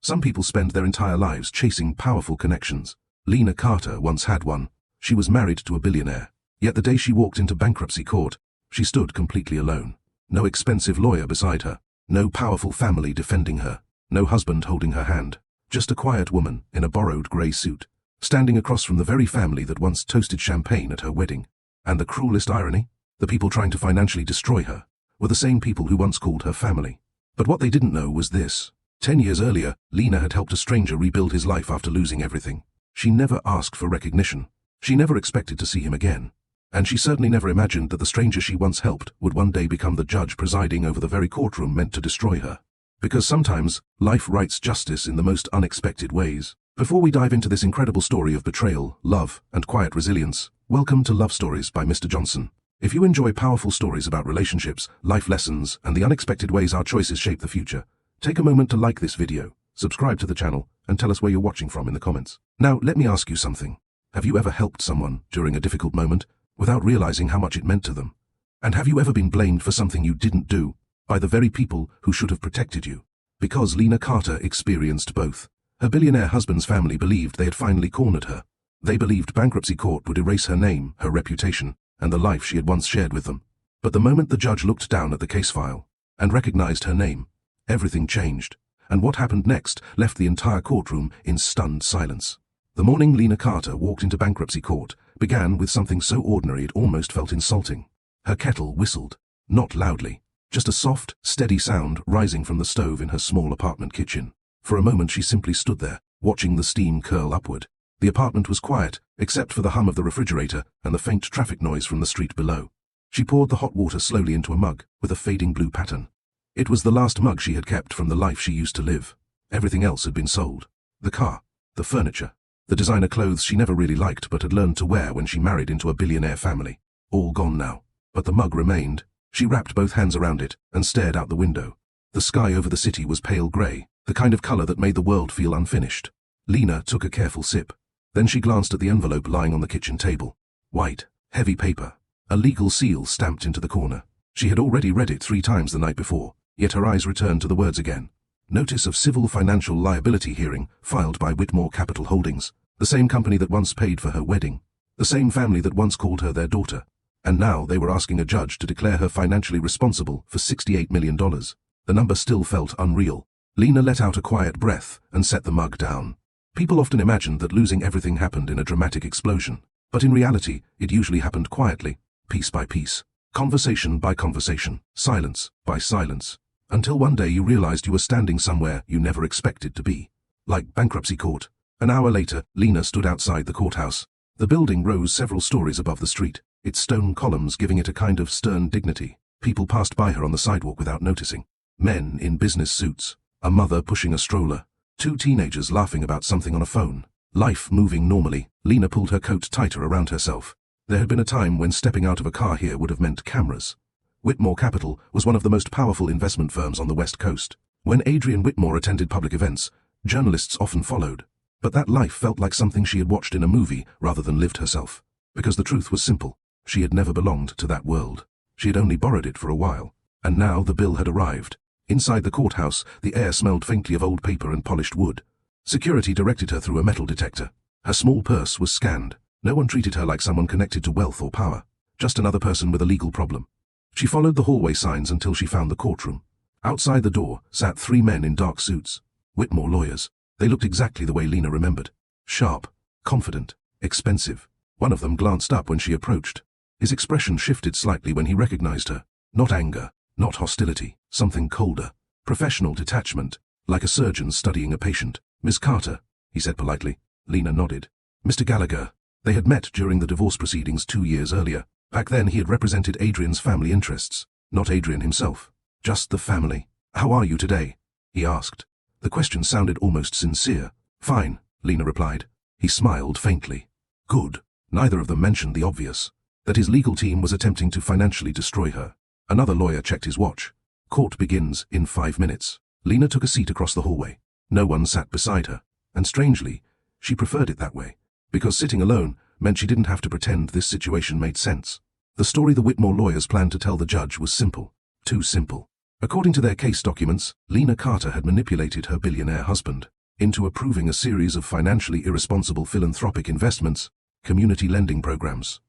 Some people spend their entire lives chasing powerful connections. Lena Carter once had one. She was married to a billionaire. Yet the day she walked into bankruptcy court, she stood completely alone. No expensive lawyer beside her. No powerful family defending her. No husband holding her hand. Just a quiet woman in a borrowed grey suit, standing across from the very family that once toasted champagne at her wedding. And the cruelest irony? The people trying to financially destroy her were the same people who once called her family. But what they didn't know was this. 10 years earlier, Lena had helped a stranger rebuild his life after losing everything. She never asked for recognition. She never expected to see him again. And she certainly never imagined that the stranger she once helped would one day become the judge presiding over the very courtroom meant to destroy her. Because sometimes, life writes justice in the most unexpected ways. Before we dive into this incredible story of betrayal, love, and quiet resilience, welcome to Love Stories by Mr. Johnson. If you enjoy powerful stories about relationships, life lessons, and the unexpected ways our choices shape the future, take a moment to like this video, subscribe to the channel, and tell us where you're watching from in the comments. Now, let me ask you something. Have you ever helped someone during a difficult moment without realizing how much it meant to them? And have you ever been blamed for something you didn't do by the very people who should have protected you? Because Lena Carter experienced both. Her billionaire husband's family believed they had finally cornered her. They believed bankruptcy court would erase her name, her reputation, and the life she had once shared with them. But the moment the judge looked down at the case file and recognized her name, everything changed. And what happened next left the entire courtroom in stunned silence. The morning Lena Carter walked into bankruptcy court began with something so ordinary it almost felt insulting. Her kettle whistled, not loudly, just a soft, steady sound rising from the stove in her small apartment kitchen. For a moment she simply stood there, watching the steam curl upward. The apartment was quiet, except for the hum of the refrigerator and the faint traffic noise from the street below. She poured the hot water slowly into a mug with a fading blue pattern. It was the last mug she had kept from the life she used to live. Everything else had been sold. The car, the furniture, the designer clothes she never really liked but had learned to wear when she married into a billionaire family. All gone now. But the mug remained. She wrapped both hands around it and stared out the window. The sky over the city was pale grey, the kind of color that made the world feel unfinished. Lena took a careful sip. Then she glanced at the envelope lying on the kitchen table. White, heavy paper. A legal seal stamped into the corner. She had already read it 3 times the night before, yet her eyes returned to the words again. Notice of civil financial liability hearing filed by Whitmore Capital Holdings, the same company that once paid for her wedding, the same family that once called her their daughter. And now they were asking a judge to declare her financially responsible for $68 million. The number still felt unreal. Lena let out a quiet breath and set the mug down. People often imagine that losing everything happened in a dramatic explosion, but in reality, it usually happened quietly, piece by piece, conversation by conversation, silence by silence, until one day you realized you were standing somewhere you never expected to be. Like bankruptcy court. An hour later, Lena stood outside the courthouse. The building rose several stories above the street, its stone columns giving it a kind of stern dignity. People passed by her on the sidewalk without noticing. Men in business suits, a mother pushing a stroller, 2 teenagers laughing about something on a phone. Life moving normally. Lena pulled her coat tighter around herself. There had been a time when stepping out of a car here would have meant cameras. Whitmore Capital was one of the most powerful investment firms on the West Coast. When Adrien Whitmore attended public events, journalists often followed. But that life felt like something she had watched in a movie rather than lived herself. Because the truth was simple. She had never belonged to that world. She had only borrowed it for a while. And now the bill had arrived. Inside the courthouse, the air smelled faintly of old paper and polished wood. Security directed her through a metal detector. Her small purse was scanned. No one treated her like someone connected to wealth or power. Just another person with a legal problem. She followed the hallway signs until she found the courtroom. Outside the door sat 3 men in dark suits. Whitmore lawyers. They looked exactly the way Lena remembered. Sharp, confident, expensive. One of them glanced up when she approached. His expression shifted slightly when he recognized her. Not anger, not hostility, something colder. Professional detachment, like a surgeon studying a patient. "Miss Carter," he said politely. Lena nodded. "Mr. Gallagher." They had met during the divorce proceedings 2 years earlier. Back then he had represented Adrien's family interests, not Adrien himself. Just the family. "How are you today?" he asked. The question sounded almost sincere. "Fine," Lena replied. He smiled faintly. "Good." Neither of them mentioned the obvious, that his legal team was attempting to financially destroy her. Another lawyer checked his watch. "Court begins in 5 minutes." Lena took a seat across the hallway. No one sat beside her, and strangely, she preferred it that way, because sitting alone meant she didn't have to pretend this situation made sense. The story the Whitmore lawyers planned to tell the judge was simple. Too simple. According to their case documents, Lena Carter had manipulated her billionaire husband into approving a series of financially irresponsible philanthropic investments, community lending programs,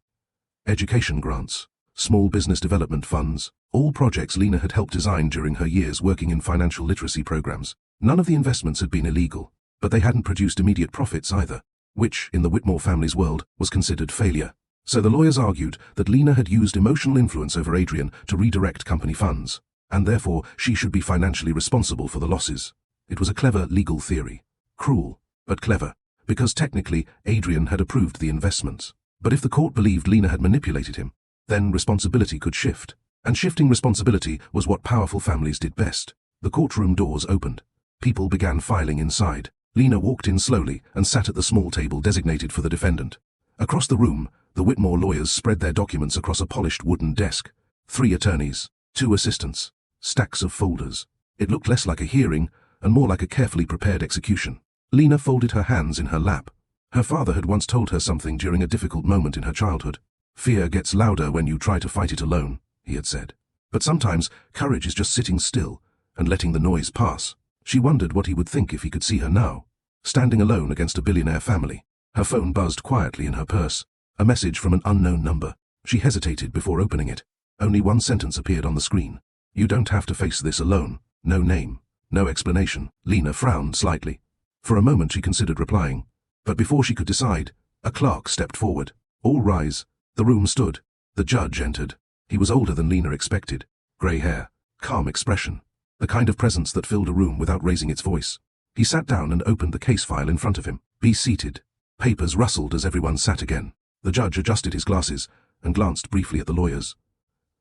education grants, small business development funds, all projects Lena had helped design during her years working in financial literacy programs. None of the investments had been illegal, but they hadn't produced immediate profits either, which, in the Whitmore family's world, was considered failure. So the lawyers argued that Lena had used emotional influence over Adrien to redirect company funds, and therefore she should be financially responsible for the losses. It was a clever legal theory. Cruel, but clever, because technically Adrien had approved the investments. But if the court believed Lena had manipulated him, then responsibility could shift. And shifting responsibility was what powerful families did best. The courtroom doors opened. People began filing inside. Lena walked in slowly and sat at the small table designated for the defendant. Across the room, the Whitmore lawyers spread their documents across a polished wooden desk. 3 attorneys, 2 assistants, stacks of folders. It looked less like a hearing and more like a carefully prepared execution. Lena folded her hands in her lap. Her father had once told her something during a difficult moment in her childhood. "Fear gets louder when you try to fight it alone," he had said. But sometimes courage is just sitting still and letting the noise pass. She wondered what he would think if he could see her now, standing alone against a billionaire family. Her phone buzzed quietly in her purse, a message from an unknown number. She hesitated before opening it. Only one sentence appeared on the screen. "You don't have to face this alone." No name, no explanation. Lena frowned slightly. For a moment she considered replying, but before she could decide, a clerk stepped forward. "All rise." The room stood. The judge entered. He was older than Lena expected. Grey hair, calm expression, the kind of presence that filled a room without raising its voice. He sat down and opened the case file in front of him. "Be seated." Papers rustled as everyone sat again. The judge adjusted his glasses and glanced briefly at the lawyers.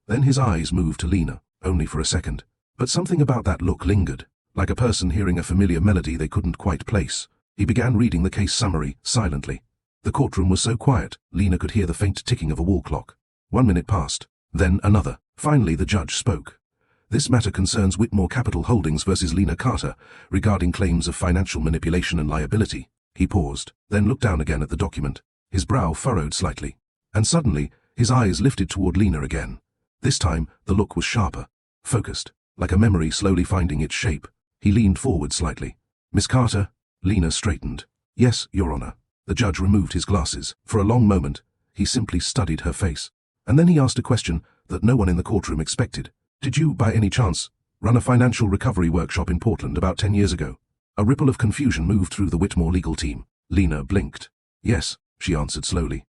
Then his eyes moved to Lena, only for a second. But something about that look lingered, like a person hearing a familiar melody they couldn't quite place. He began reading the case summary, silently. The courtroom was so quiet, Lena could hear the faint ticking of a wall clock. 1 minute passed, then another. Finally the judge spoke. "This matter concerns Whitmore Capital Holdings versus Lena Carter, regarding claims of financial manipulation and liability." He paused, then looked down again at the document. His brow furrowed slightly, and suddenly his eyes lifted toward Lena again. This time the look was sharper, focused, like a memory slowly finding its shape. He leaned forward slightly. "Miss Carter?" Lena straightened. "Yes, Your Honor." The judge removed his glasses. For a long moment, he simply studied her face. And then he asked a question that no one in the courtroom expected. "Did you, by any chance, run a financial recovery workshop in Portland about 10 years ago?" A ripple of confusion moved through the Whitmore legal team. Lena blinked. "Yes," she answered slowly.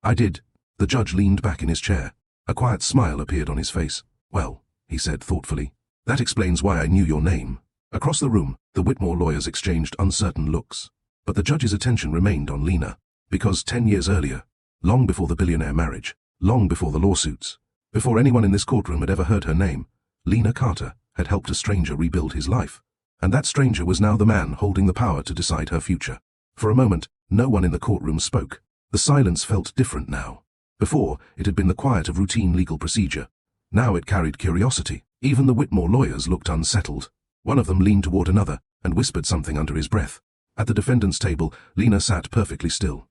"I did." The judge leaned back in his chair. A quiet smile appeared on his face. "Well," he said thoughtfully, "that explains why I knew your name." Across the room, the Whitmore lawyers exchanged uncertain looks. But the judge's attention remained on Lena, because 10 years earlier, long before the billionaire marriage, long before the lawsuits, before anyone in this courtroom had ever heard her name, Lena Carter had helped a stranger rebuild his life. And that stranger was now the man holding the power to decide her future. For a moment, no one in the courtroom spoke. The silence felt different now. Before, it had been the quiet of routine legal procedure. Now it carried curiosity. Even the Whitmore lawyers looked unsettled. One of them leaned toward another and whispered something under his breath. At the defendant's table, Lena sat perfectly still.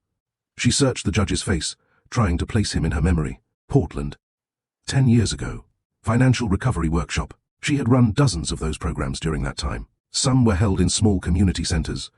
She searched the judge's face, trying to place him in her memory. Portland. 10 years ago. Financial recovery workshop. She had run dozens of those programs during that time. Some were held in small community centers,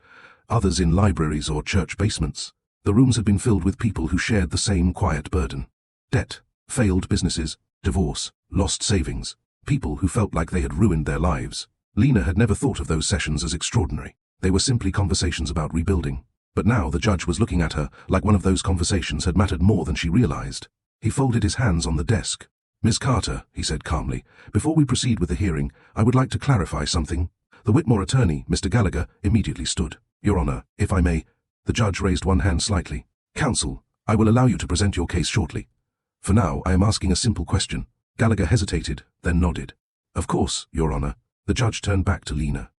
others in libraries or church basements. The rooms had been filled with people who shared the same quiet burden. Debt, failed businesses, divorce, lost savings. People who felt like they had ruined their lives. Lena had never thought of those sessions as extraordinary. They were simply conversations about rebuilding. But now the judge was looking at her like one of those conversations had mattered more than she realized. He folded his hands on the desk. "Miss Carter," he said calmly, "before we proceed with the hearing, I would like to clarify something." The Whitmore attorney, Mr. Gallagher, immediately stood. "Your Honor, if I may." The judge raised one hand slightly. "Counsel, I will allow you to present your case shortly. For now, I am asking a simple question." Gallagher hesitated, then nodded. "Of course, Your Honor." The judge turned back to Lena.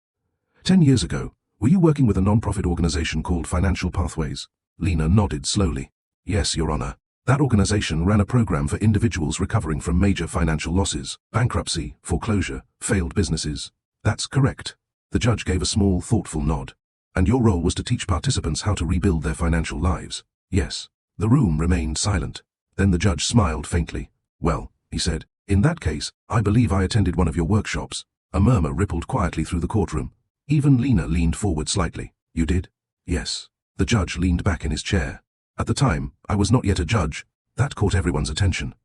10 years ago, were you working with a non-profit organization called Financial Pathways?" Lena nodded slowly. "Yes, Your Honor. That organization ran a program for individuals recovering from major financial losses, bankruptcy, foreclosure, failed businesses." "That's correct." The judge gave a small, thoughtful nod. "And your role was to teach participants how to rebuild their financial lives?" "Yes." The room remained silent. Then the judge smiled faintly. "Well," he said, In that case, I believe I attended one of your workshops. A murmur rippled quietly through the courtroom. Even Lena leaned forward slightly. You did? Yes. The judge leaned back in his chair. At the time, I was not yet a judge. That caught everyone's attention.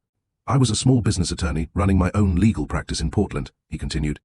I was a small business attorney running my own legal practice in Portland, he continued.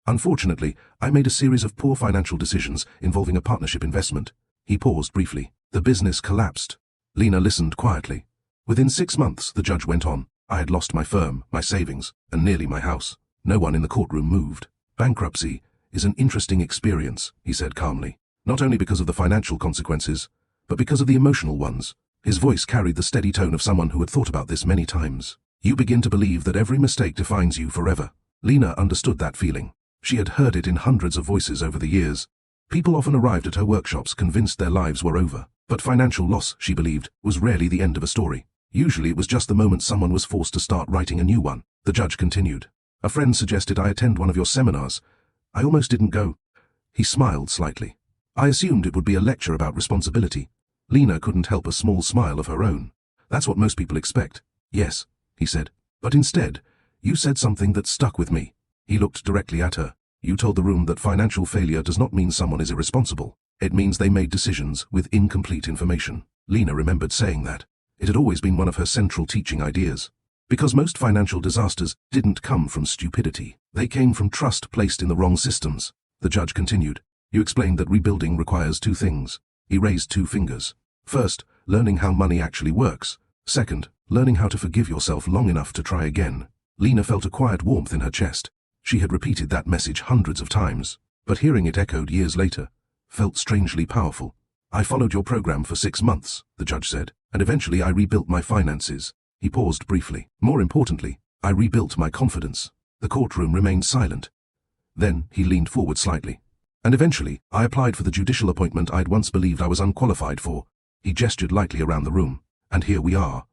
Unfortunately, I made a series of poor financial decisions involving a partnership investment. He paused briefly. The business collapsed. Lena listened quietly. Within 6 months, the judge went on. I had lost my firm, my savings, and nearly my house. No one in the courtroom moved. Bankruptcy is an interesting experience, he said calmly. Not only because of the financial consequences, but because of the emotional ones. His voice carried the steady tone of someone who had thought about this many times. You begin to believe that every mistake defines you forever. Lena understood that feeling. She had heard it in hundreds of voices over the years. People often arrived at her workshops convinced their lives were over. But financial loss, she believed, was rarely the end of a story. Usually it was just the moment someone was forced to start writing a new one. The judge continued. A friend suggested I attend one of your seminars. I almost didn't go. He smiled slightly. I assumed it would be a lecture about responsibility. Lena couldn't help a small smile of her own. That's what most people expect. Yes, he said. But instead, you said something that stuck with me. He looked directly at her. You told the room that financial failure does not mean someone is irresponsible. It means they made decisions with incomplete information. Lena remembered saying that. It had always been one of her central teaching ideas. Because most financial disasters didn't come from stupidity. They came from trust placed in the wrong systems. The judge continued. You explained that rebuilding requires 2 things. He raised 2 fingers. First, learning how money actually works. Second, learning how to forgive yourself long enough to try again. Lena felt a quiet warmth in her chest. She had repeated that message hundreds of times, but hearing it echoed years later felt strangely powerful. I followed your program for 6 months, the judge said, and eventually I rebuilt my finances. He paused briefly. More importantly, I rebuilt my confidence. The courtroom remained silent. Then he leaned forward slightly. And eventually, I applied for the judicial appointment I'd once believed I was unqualified for. He gestured lightly around the room. And here we are.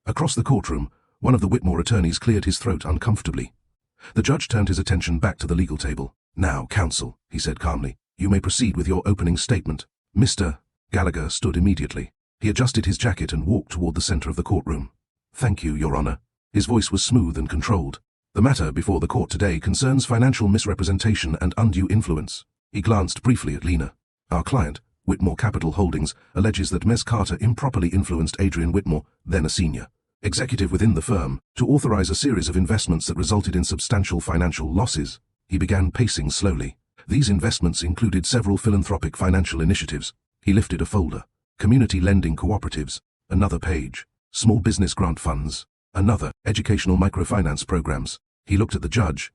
Across the courtroom, one of the Whitmore attorneys cleared his throat uncomfortably. The judge turned his attention back to the legal table. Now, counsel, he said calmly, you may proceed with your opening statement. Mr. Gallagher stood immediately. He adjusted his jacket and walked toward the center of the courtroom. Thank you, Your Honor. His voice was smooth and controlled. The matter before the court today concerns financial misrepresentation and undue influence. He glanced briefly at Lena. Our client, Whitmore Capital Holdings, alleges that Ms. Carter improperly influenced Adrien Whitmore, then a senior executive within the firm, to authorize a series of investments that resulted in substantial financial losses. He began pacing slowly. These investments included several philanthropic financial initiatives. He lifted a folder. Community lending cooperatives. Another page. Small business grant funds. Another. Educational microfinance programs. He looked at the judge.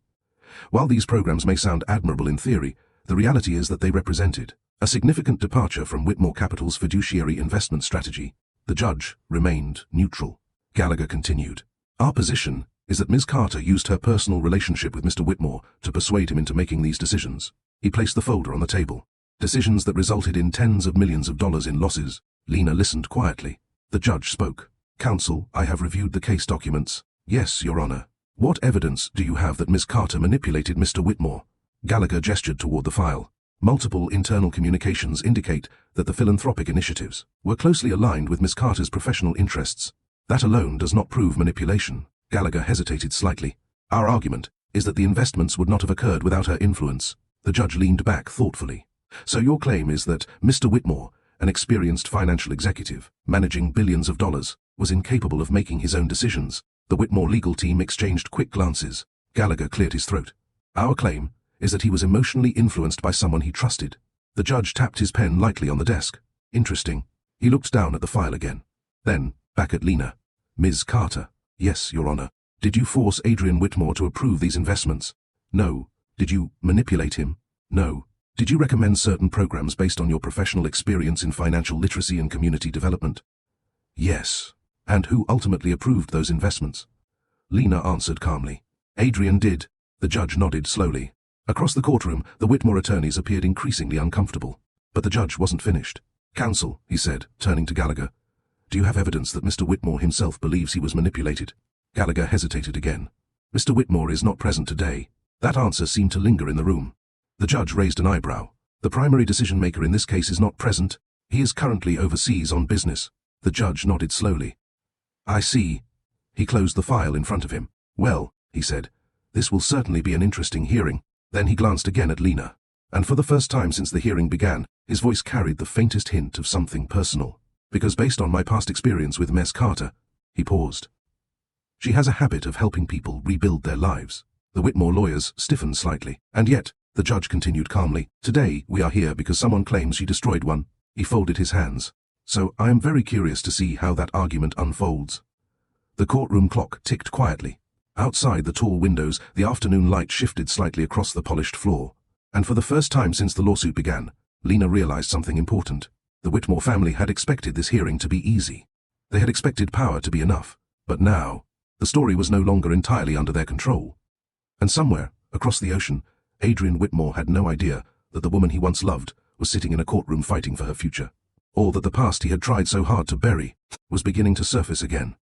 While these programs may sound admirable in theory, the reality is that they represented a significant departure from Whitmore Capital's fiduciary investment strategy. The judge remained neutral. Gallagher continued. Our position is that Ms. Carter used her personal relationship with Mr. Whitmore to persuade him into making these decisions. He placed the folder on the table. Decisions that resulted in tens of millions of dollars in losses. Lena listened quietly. The judge spoke. Counsel, I have reviewed the case documents. Yes, Your Honor. What evidence do you have that Ms. Carter manipulated Mr. Whitmore? Gallagher gestured toward the file. Multiple internal communications indicate that the philanthropic initiatives were closely aligned with Ms. Carter's professional interests. That alone does not prove manipulation. Gallagher hesitated slightly. Our argument is that the investments would not have occurred without her influence. The judge leaned back thoughtfully. So your claim is that Mr. Whitmore, an experienced financial executive, managing billions of dollars, was incapable of making his own decisions. The Whitmore legal team exchanged quick glances. Gallagher cleared his throat. Our claim is that he was emotionally influenced by someone he trusted. The judge tapped his pen lightly on the desk. Interesting. He looked down at the file again. Then, back at Lena. Ms. Carter. Yes, Your Honor. Did you force Adrien Whitmore to approve these investments? No. Did you manipulate him? No. Did you recommend certain programs based on your professional experience in financial literacy and community development? Yes. And who ultimately approved those investments? Lena answered calmly. Adrien did. The judge nodded slowly. Across the courtroom, the Whitmore attorneys appeared increasingly uncomfortable. But the judge wasn't finished. Counsel, he said, turning to Gallagher. Do you have evidence that Mr. Whitmore himself believes he was manipulated? Gallagher hesitated again. Mr. Whitmore is not present today. That answer seemed to linger in the room. The judge raised an eyebrow. The primary decision-maker in this case is not present. He is currently overseas on business. The judge nodded slowly. I see. He closed the file in front of him. Well, he said. "This will certainly be an interesting hearing." Then he glanced again at Lena. And for the first time since the hearing began, his voice carried the faintest hint of something personal. "Because based on my past experience with Miss Carter," he paused. "She has a habit of helping people rebuild their lives." The Whitmore lawyers stiffened slightly. "And yet," the judge continued calmly, "today we are here because someone claims she destroyed one." He folded his hands. "So I am very curious to see how that argument unfolds." The courtroom clock ticked quietly. Outside the tall windows, the afternoon light shifted slightly across the polished floor. And for the first time since the lawsuit began, Lena realized something important. The Whitmore family had expected this hearing to be easy. They had expected power to be enough. But now, the story was no longer entirely under their control. And somewhere, across the ocean, Adrien Whitmore had no idea that the woman he once loved was sitting in a courtroom fighting for her future. Or that the past he had tried so hard to bury was beginning to surface again.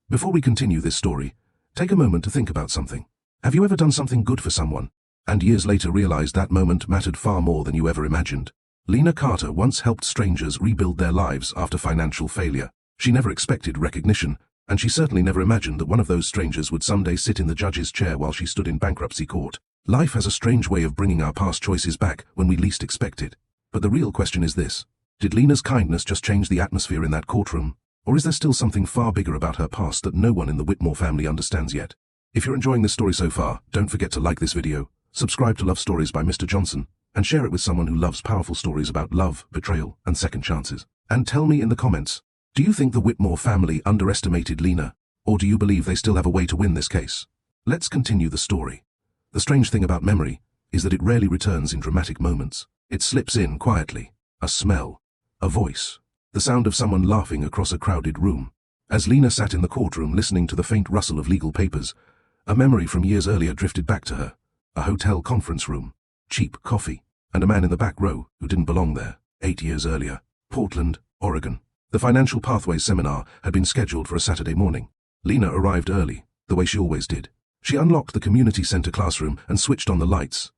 Before we continue this story, take a moment to think about something. Have you ever done something good for someone, and years later realized that moment mattered far more than you ever imagined? Lena Carter once helped strangers rebuild their lives after financial failure. She never expected recognition, and she certainly never imagined that one of those strangers would someday sit in the judge's chair while she stood in bankruptcy court. Life has a strange way of bringing our past choices back when we least expect it. But the real question is this: did Lena's kindness just change the atmosphere in that courtroom? Or is there still something far bigger about her past that no one in the Whitmore family understands yet? If you're enjoying this story so far, don't forget to like this video, subscribe to Love Stories by Mr. Johnson, and share it with someone who loves powerful stories about love, betrayal, and second chances. And tell me in the comments, do you think the Whitmore family underestimated Lena, or do you believe they still have a way to win this case? Let's continue the story. The strange thing about memory is that it rarely returns in dramatic moments. It slips in quietly. A smell, a voice, the sound of someone laughing across a crowded room. As Lena sat in the courtroom listening to the faint rustle of legal papers, a memory from years earlier drifted back to her. A hotel conference room, cheap coffee, and a man in the back row who didn't belong there. 8 years earlier, Portland, Oregon. The Financial Pathways seminar had been scheduled for a Saturday morning. Lena arrived early, the way she always did. She unlocked the community center classroom and switched on the lights.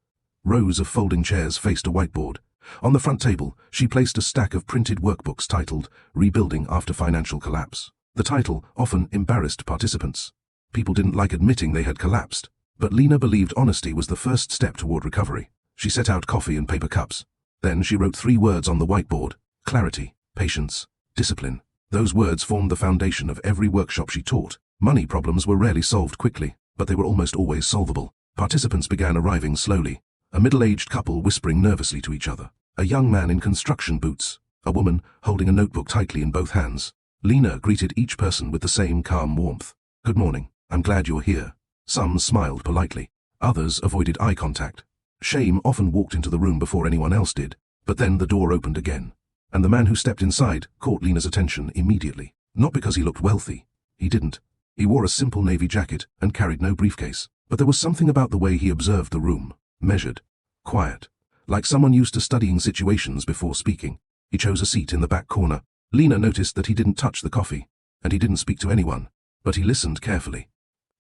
Rows of folding chairs faced a whiteboard. On the front table, she placed a stack of printed workbooks titled "Rebuilding After Financial Collapse." The title often embarrassed participants. People didn't like admitting they had collapsed. But Lena believed honesty was the first step toward recovery. She set out coffee and paper cups. Then she wrote 3 words on the whiteboard: clarity, patience, discipline. Those words formed the foundation of every workshop she taught. Money problems were rarely solved quickly, but they were almost always solvable. Participants began arriving slowly. A middle-aged couple whispering nervously to each other. A young man in construction boots. A woman holding a notebook tightly in both hands. Lena greeted each person with the same calm warmth. "Good morning. I'm glad you're here." Some smiled politely. Others avoided eye contact. Shame often walked into the room before anyone else did. But then the door opened again, and the man who stepped inside caught Lena's attention immediately. Not because he looked wealthy. He didn't. He wore a simple navy jacket and carried no briefcase. But there was something about the way he observed the room. Measured. Quiet. Like someone used to studying situations before speaking. He chose a seat in the back corner. Lena noticed that he didn't touch the coffee, and he didn't speak to anyone. But he listened carefully.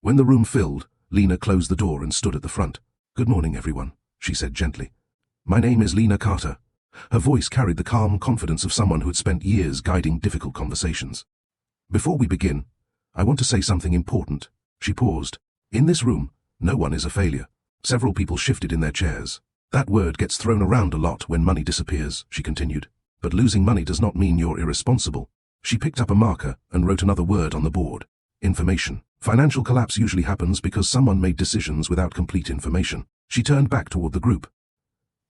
When the room filled, Lena closed the door and stood at the front. "Good morning, everyone," she said gently. "My name is Lena Carter." Her voice carried the calm confidence of someone who had spent years guiding difficult conversations. "Before we begin, I want to say something important." She paused. "In this room, no one is a failure." Several people shifted in their chairs. "That word gets thrown around a lot when money disappears," she continued. "But losing money does not mean you're irresponsible." She picked up a marker and wrote another word on the board. Information. Financial collapse usually happens because someone made decisions without complete information. She turned back toward the group.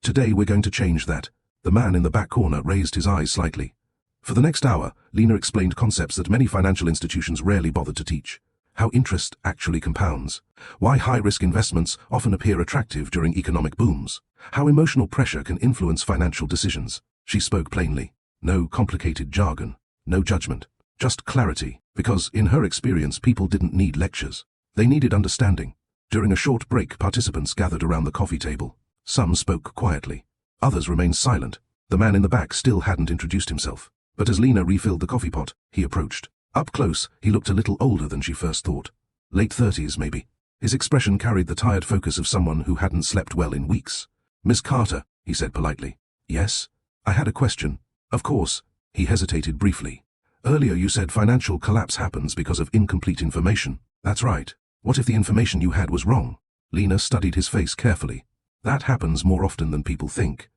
"Today we're going to change that." The man in the back corner raised his eyes slightly. For the next hour, Lena explained concepts that many financial institutions rarely bothered to teach. How interest actually compounds. Why high-risk investments often appear attractive during economic booms. How emotional pressure can influence financial decisions. She spoke plainly. No complicated jargon. No judgment. Just clarity. Because, in her experience, people didn't need lectures. They needed understanding. During a short break, participants gathered around the coffee table. Some spoke quietly. Others remained silent. The man in the back still hadn't introduced himself. But as Lena refilled the coffee pot, he approached. Up close, he looked a little older than she first thought. Late 30s, maybe. His expression carried the tired focus of someone who hadn't slept well in weeks. "Miss Carter," he said politely. "Yes? I had a question." "Of course." He hesitated briefly. "Earlier you said financial collapse happens because of incomplete information." "That's right. What if the information you had was wrong? Lena studied his face carefully. That happens more often than people think.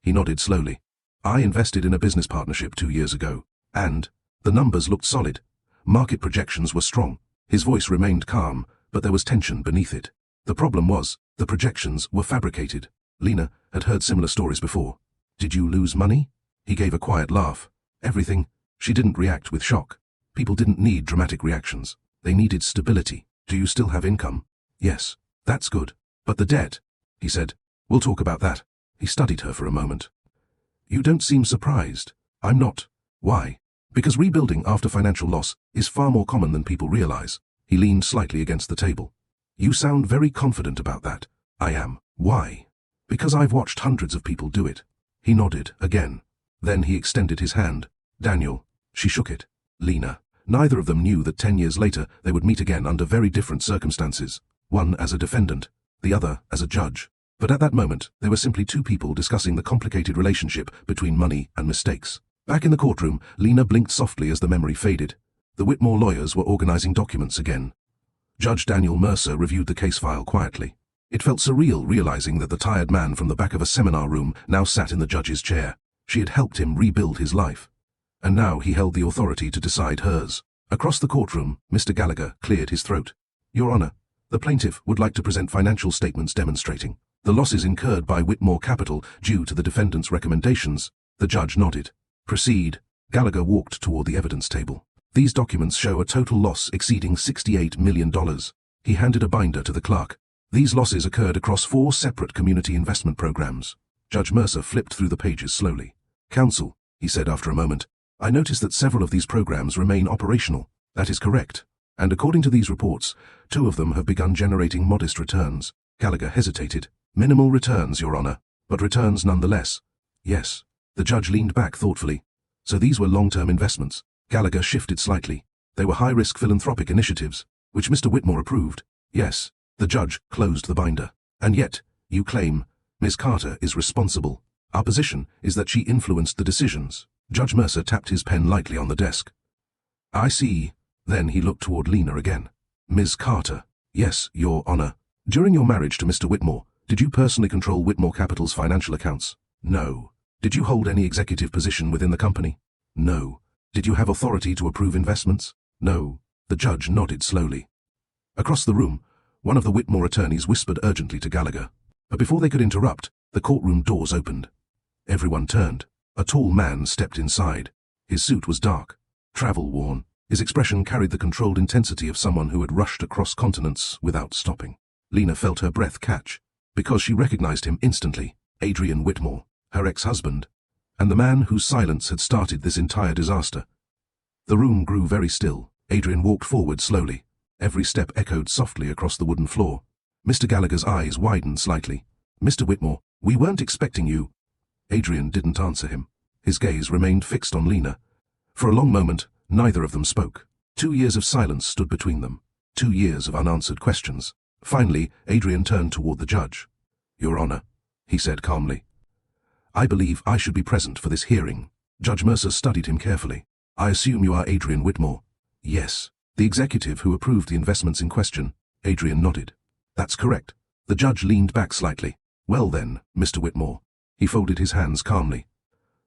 He nodded slowly. I invested in a business partnership 2 years ago, and the numbers looked solid. Market projections were strong. His voice remained calm, but there was tension beneath it. The problem was, the projections were fabricated. Lena had heard similar stories before. Did you lose money? He gave a quiet laugh. Everything. She didn't react with shock. People didn't need dramatic reactions. They needed stability. Do you still have income? Yes. That's good. But the debt, he said. We'll talk about that. He studied her for a moment. You don't seem surprised. I'm not. Why? Because rebuilding after financial loss is far more common than people realize. He leaned slightly against the table. You sound very confident about that. I am. Why? Because I've watched hundreds of people do it. He nodded again. Then he extended his hand. Daniel. She shook it. Lena. Neither of them knew that 10 years later they would meet again under very different circumstances. One as a defendant, the other as a judge. But at that moment, they were simply two people discussing the complicated relationship between money and mistakes. Back in the courtroom, Lena blinked softly as the memory faded. The Whitmore lawyers were organizing documents again. Judge Daniel Mercer reviewed the case file quietly. It felt surreal realizing that the tired man from the back of a seminar room now sat in the judge's chair. She had helped him rebuild his life. And now he held the authority to decide hers. Across the courtroom, Mr. Gallagher cleared his throat. Your Honor, the plaintiff would like to present financial statements demonstrating the losses incurred by Whitmore Capital due to the defendant's recommendations. The judge nodded. Proceed. Gallagher walked toward the evidence table. These documents show a total loss exceeding $68 million. He handed a binder to the clerk. These losses occurred across 4 separate community investment programs. Judge Mercer flipped through the pages slowly. Counsel, he said after a moment, I noticed that several of these programs remain operational. That is correct. And according to these reports, 2 of them have begun generating modest returns. Gallagher hesitated. Minimal returns, Your Honor, but returns nonetheless. Yes. The judge leaned back thoughtfully. So these were long-term investments. Gallagher shifted slightly. They were high-risk philanthropic initiatives, which Mr. Whitmore approved. Yes. The judge closed the binder. And yet, you claim, Ms. Carter is responsible. Our position is that she influenced the decisions. Judge Mercer tapped his pen lightly on the desk. I see. Then he looked toward Lena again. Ms. Carter. Yes, Your Honor. During your marriage to Mr. Whitmore, did you personally control Whitmore Capital's financial accounts? No. Did you hold any executive position within the company? No. Did you have authority to approve investments? No. The judge nodded slowly. Across the room, one of the Whitmore attorneys whispered urgently to Gallagher. But before they could interrupt, the courtroom doors opened. Everyone turned. A tall man stepped inside. His suit was dark, travel-worn. His expression carried the controlled intensity of someone who had rushed across continents without stopping. Lena felt her breath catch, because she recognized him instantly. Adrien Whitmore, her ex-husband, and the man whose silence had started this entire disaster. The room grew very still. Adrien walked forward slowly. Every step echoed softly across the wooden floor. Mr. Gallagher's eyes widened slightly. Mr. Whitmore, we weren't expecting you. Adrien didn't answer him. His gaze remained fixed on Lena. For a long moment, neither of them spoke. 2 years of silence stood between them. 2 years of unanswered questions. Finally, Adrien turned toward the judge. Your Honor, he said calmly. I believe I should be present for this hearing. Judge Mercer studied him carefully. I assume you are Adrien Whitmore. Yes. The executive who approved the investments in question. Adrien nodded. That's correct. The judge leaned back slightly. Well then, Mr. Whitmore. He folded his hands calmly.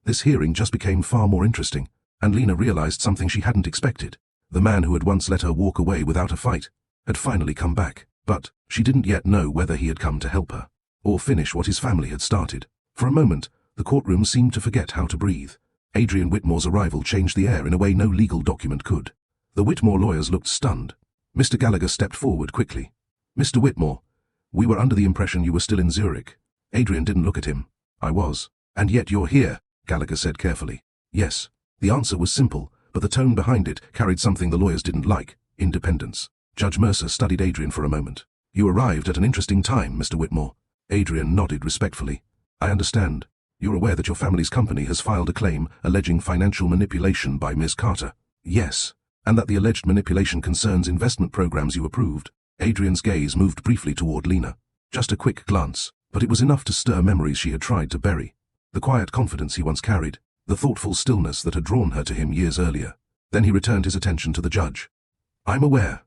This hearing just became far more interesting, and Lena realized something she hadn't expected. The man who had once let her walk away without a fight had finally come back, but she didn't yet know whether he had come to help her, or finish what his family had started. For a moment, the courtroom seemed to forget how to breathe. Adrien Whitmore's arrival changed the air in a way no legal document could. The Whitmore lawyers looked stunned. Mr. Gallagher stepped forward quickly. Mr. Whitmore, we were under the impression you were still in Zurich. Adrien didn't look at him. I was. And yet you're here, Gallagher said carefully. Yes. The answer was simple, but the tone behind it carried something the lawyers didn't like: independence. Judge Mercer studied Adrien for a moment. You arrived at an interesting time, Mr. Whitmore. Adrien nodded respectfully. I understand. You're aware that your family's company has filed a claim alleging financial manipulation by Ms. Carter. Yes. And that the alleged manipulation concerns investment programs you approved. Adrien's gaze moved briefly toward Lena. Just a quick glance, but it was enough to stir memories she had tried to bury. The quiet confidence he once carried, the thoughtful stillness that had drawn her to him years earlier. Then he returned his attention to the judge. I'm aware.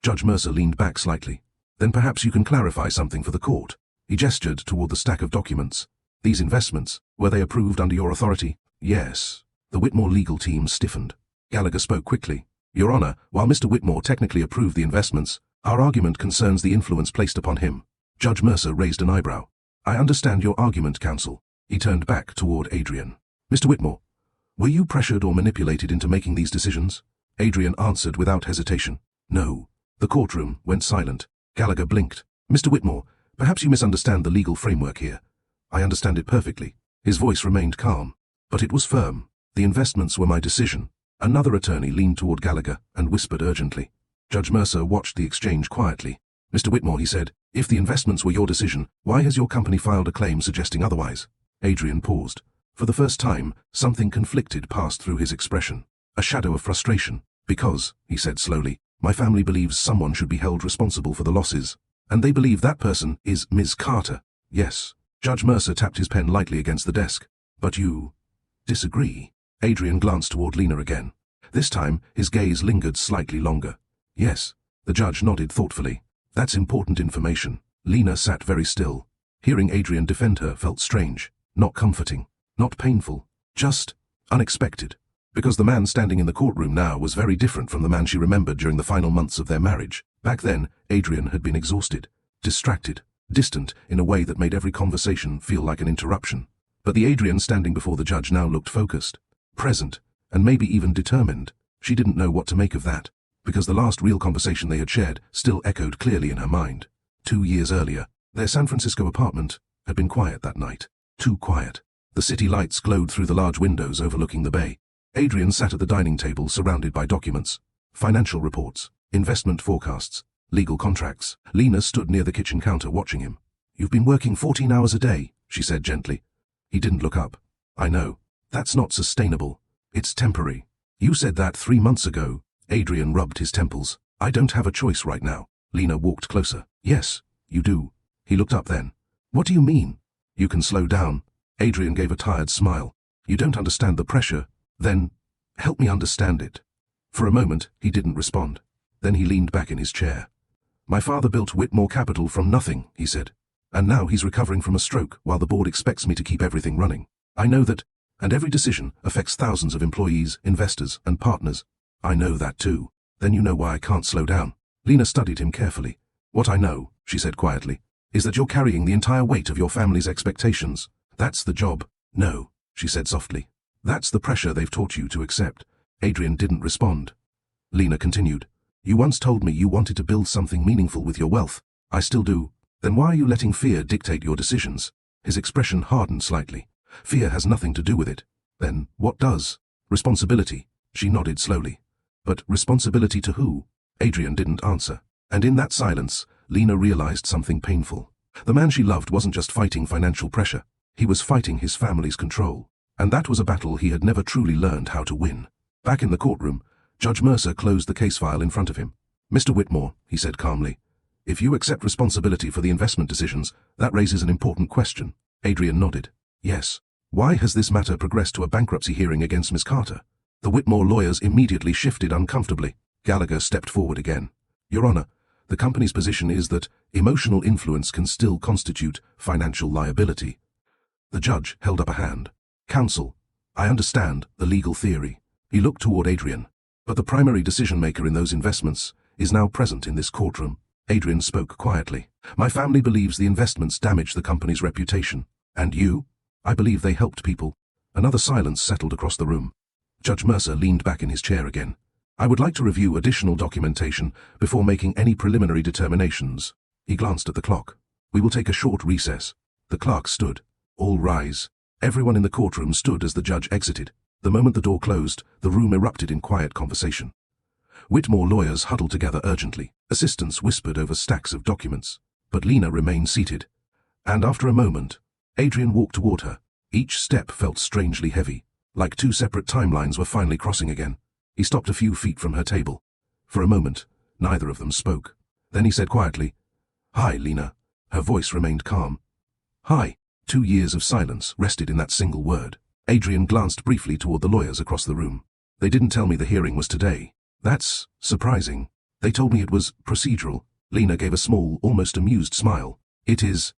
Judge Mercer leaned back slightly. Then perhaps you can clarify something for the court. He gestured toward the stack of documents. These investments, were they approved under your authority? Yes. The Whitmore legal team stiffened. Gallagher spoke quickly. Your Honor, while Mr. Whitmore technically approved the investments, our argument concerns the influence placed upon him. Judge Mercer raised an eyebrow. I understand your argument, counsel. He turned back toward Adrien. Mr. Whitmore, were you pressured or manipulated into making these decisions? Adrien answered without hesitation. No. The courtroom went silent. Gallagher blinked. Mr. Whitmore, perhaps you misunderstand the legal framework here. I understand it perfectly. His voice remained calm, but it was firm. The investments were my decision. Another attorney leaned toward Gallagher and whispered urgently. Judge Mercer watched the exchange quietly. Mr. Whitmore, he said, if the investments were your decision, why has your company filed a claim suggesting otherwise? Adrien paused. For the first time, something conflicted passed through his expression. A shadow of frustration. Because, he said slowly, my family believes someone should be held responsible for the losses. And they believe that person is Ms. Carter. Yes. Judge Mercer tapped his pen lightly against the desk. But you disagree? Adrien glanced toward Lena again. This time, his gaze lingered slightly longer. Yes. The judge nodded thoughtfully. That's important information. Lena sat very still. Hearing Adrien defend her felt strange, not comforting, not painful, just unexpected. Because the man standing in the courtroom now was very different from the man she remembered during the final months of their marriage. Back then, Adrien had been exhausted, distracted, distant in a way that made every conversation feel like an interruption. But the Adrien standing before the judge now looked focused, present, and maybe even determined. She didn't know what to make of that, because the last real conversation they had shared still echoed clearly in her mind. 2 years earlier, their San Francisco apartment had been quiet that night. Too quiet. The city lights glowed through the large windows overlooking the bay. Adrien sat at the dining table surrounded by documents, financial reports, investment forecasts, legal contracts. Lena stood near the kitchen counter watching him. You've been working 14 hours a day, she said gently. He didn't look up. I know. That's not sustainable. It's temporary. You said that 3 months ago. Adrien rubbed his temples. I don't have a choice right now. Lena walked closer. Yes, you do. He looked up then. What do you mean? You can slow down. Adrien gave a tired smile. You don't understand the pressure. Then, help me understand it. For a moment, he didn't respond. Then he leaned back in his chair. My father built Whitmore Capital from nothing, he said. And now he's recovering from a stroke while the board expects me to keep everything running. I know that, and every decision affects thousands of employees, investors, and partners. I know that too. Then you know why I can't slow down. Lena studied him carefully. What I know, she said quietly, is that you're carrying the entire weight of your family's expectations. That's the job. No, she said softly. That's the pressure they've taught you to accept. Adrien didn't respond. Lena continued. You once told me you wanted to build something meaningful with your wealth. I still do. Then why are you letting fear dictate your decisions? His expression hardened slightly. Fear has nothing to do with it. Then, what does? Responsibility. She nodded slowly. But responsibility to who? Adrien didn't answer. And in that silence, Lena realized something painful. The man she loved wasn't just fighting financial pressure. He was fighting his family's control. And that was a battle he had never truly learned how to win. Back in the courtroom, Judge Mercer closed the case file in front of him. Mr. Whitmore, he said calmly, if you accept responsibility for the investment decisions, that raises an important question. Adrien nodded. Yes. Why has this matter progressed to a bankruptcy hearing against Miss Carter? The Whitmore lawyers immediately shifted uncomfortably. Gallagher stepped forward again. Your Honor, the company's position is that emotional influence can still constitute financial liability. The judge held up a hand. Counsel, I understand the legal theory. He looked toward Adrien. But the primary decision-maker in those investments is now present in this courtroom. Adrien spoke quietly. My family believes the investments damaged the company's reputation. And you? I believe they helped people. Another silence settled across the room. Judge Mercer leaned back in his chair again. I would like to review additional documentation before making any preliminary determinations. He glanced at the clock. We will take a short recess. The clerk stood. All rise. Everyone in the courtroom stood as the judge exited. The moment the door closed, the room erupted in quiet conversation. Whitmore lawyers huddled together urgently. Assistants whispered over stacks of documents. But Lena remained seated. And after a moment, Adrien walked toward her. Each step felt strangely heavy, like two separate timelines were finally crossing again. He stopped a few feet from her table. For a moment, neither of them spoke. Then he said quietly, Hi, Lena. Her voice remained calm. Hi. 2 years of silence rested in that single word. Adrien glanced briefly toward the lawyers across the room. They didn't tell me the hearing was today. That's surprising. They told me it was procedural. Lena gave a small, almost amused smile. It is.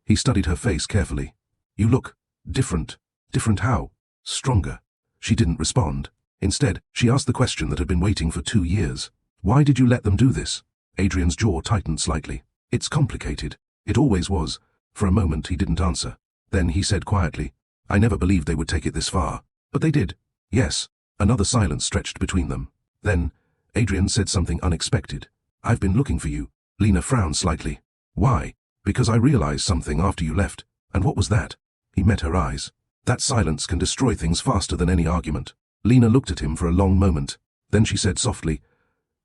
He studied her face carefully. You look different. Different how? Stronger. She didn't respond. Instead, she asked the question that had been waiting for 2 years. Why did you let them do this? Adrien's jaw tightened slightly. It's complicated. It always was. For a moment he didn't answer. Then he said quietly, I never believed they would take it this far. But they did. Yes. Another silence stretched between them. Then, Adrien said something unexpected. I've been looking for you. Lena frowned slightly. Why? Because I realized something after you left. And what was that? He met her eyes. That silence can destroy things faster than any argument. Lena looked at him for a long moment. Then she said softly,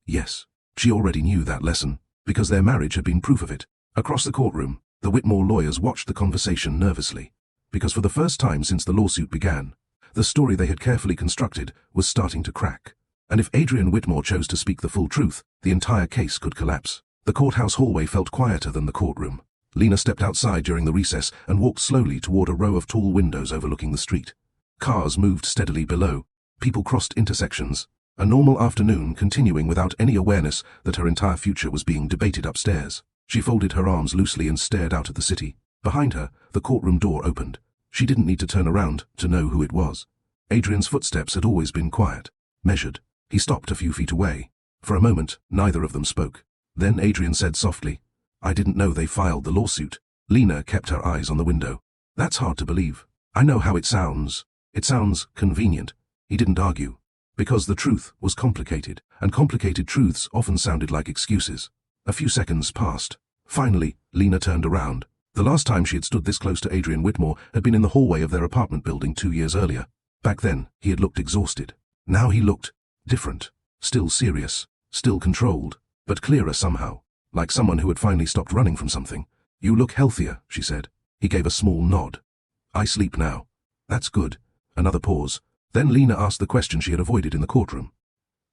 yes. She already knew that lesson, because their marriage had been proof of it. Across the courtroom, the Whitmore lawyers watched the conversation nervously, because for the first time since the lawsuit began, the story they had carefully constructed was starting to crack. And if Adrien Whitmore chose to speak the full truth, the entire case could collapse. The courthouse hallway felt quieter than the courtroom. Lena stepped outside during the recess and walked slowly toward a row of tall windows overlooking the street. Cars moved steadily below. People crossed intersections. A normal afternoon continuing without any awareness that her entire future was being debated upstairs. She folded her arms loosely and stared out at the city. Behind her, the courtroom door opened. She didn't need to turn around to know who it was. Adrien's footsteps had always been quiet, measured. He stopped a few feet away. For a moment, neither of them spoke. Then Adrien said softly, I didn't know they filed the lawsuit. Lena kept her eyes on the window. That's hard to believe. I know how it sounds. It sounds convenient. He didn't argue. Because the truth was complicated, and complicated truths often sounded like excuses. A few seconds passed. Finally, Lena turned around. The last time she had stood this close to Adrien Whitmore had been in the hallway of their apartment building 2 years earlier. Back then, he had looked exhausted. Now he looked different. Still serious. Still controlled. But clearer somehow. Like someone who had finally stopped running from something. You look healthier, she said. He gave a small nod. I sleep now. That's good. Another pause. Then Lena asked the question she had avoided in the courtroom.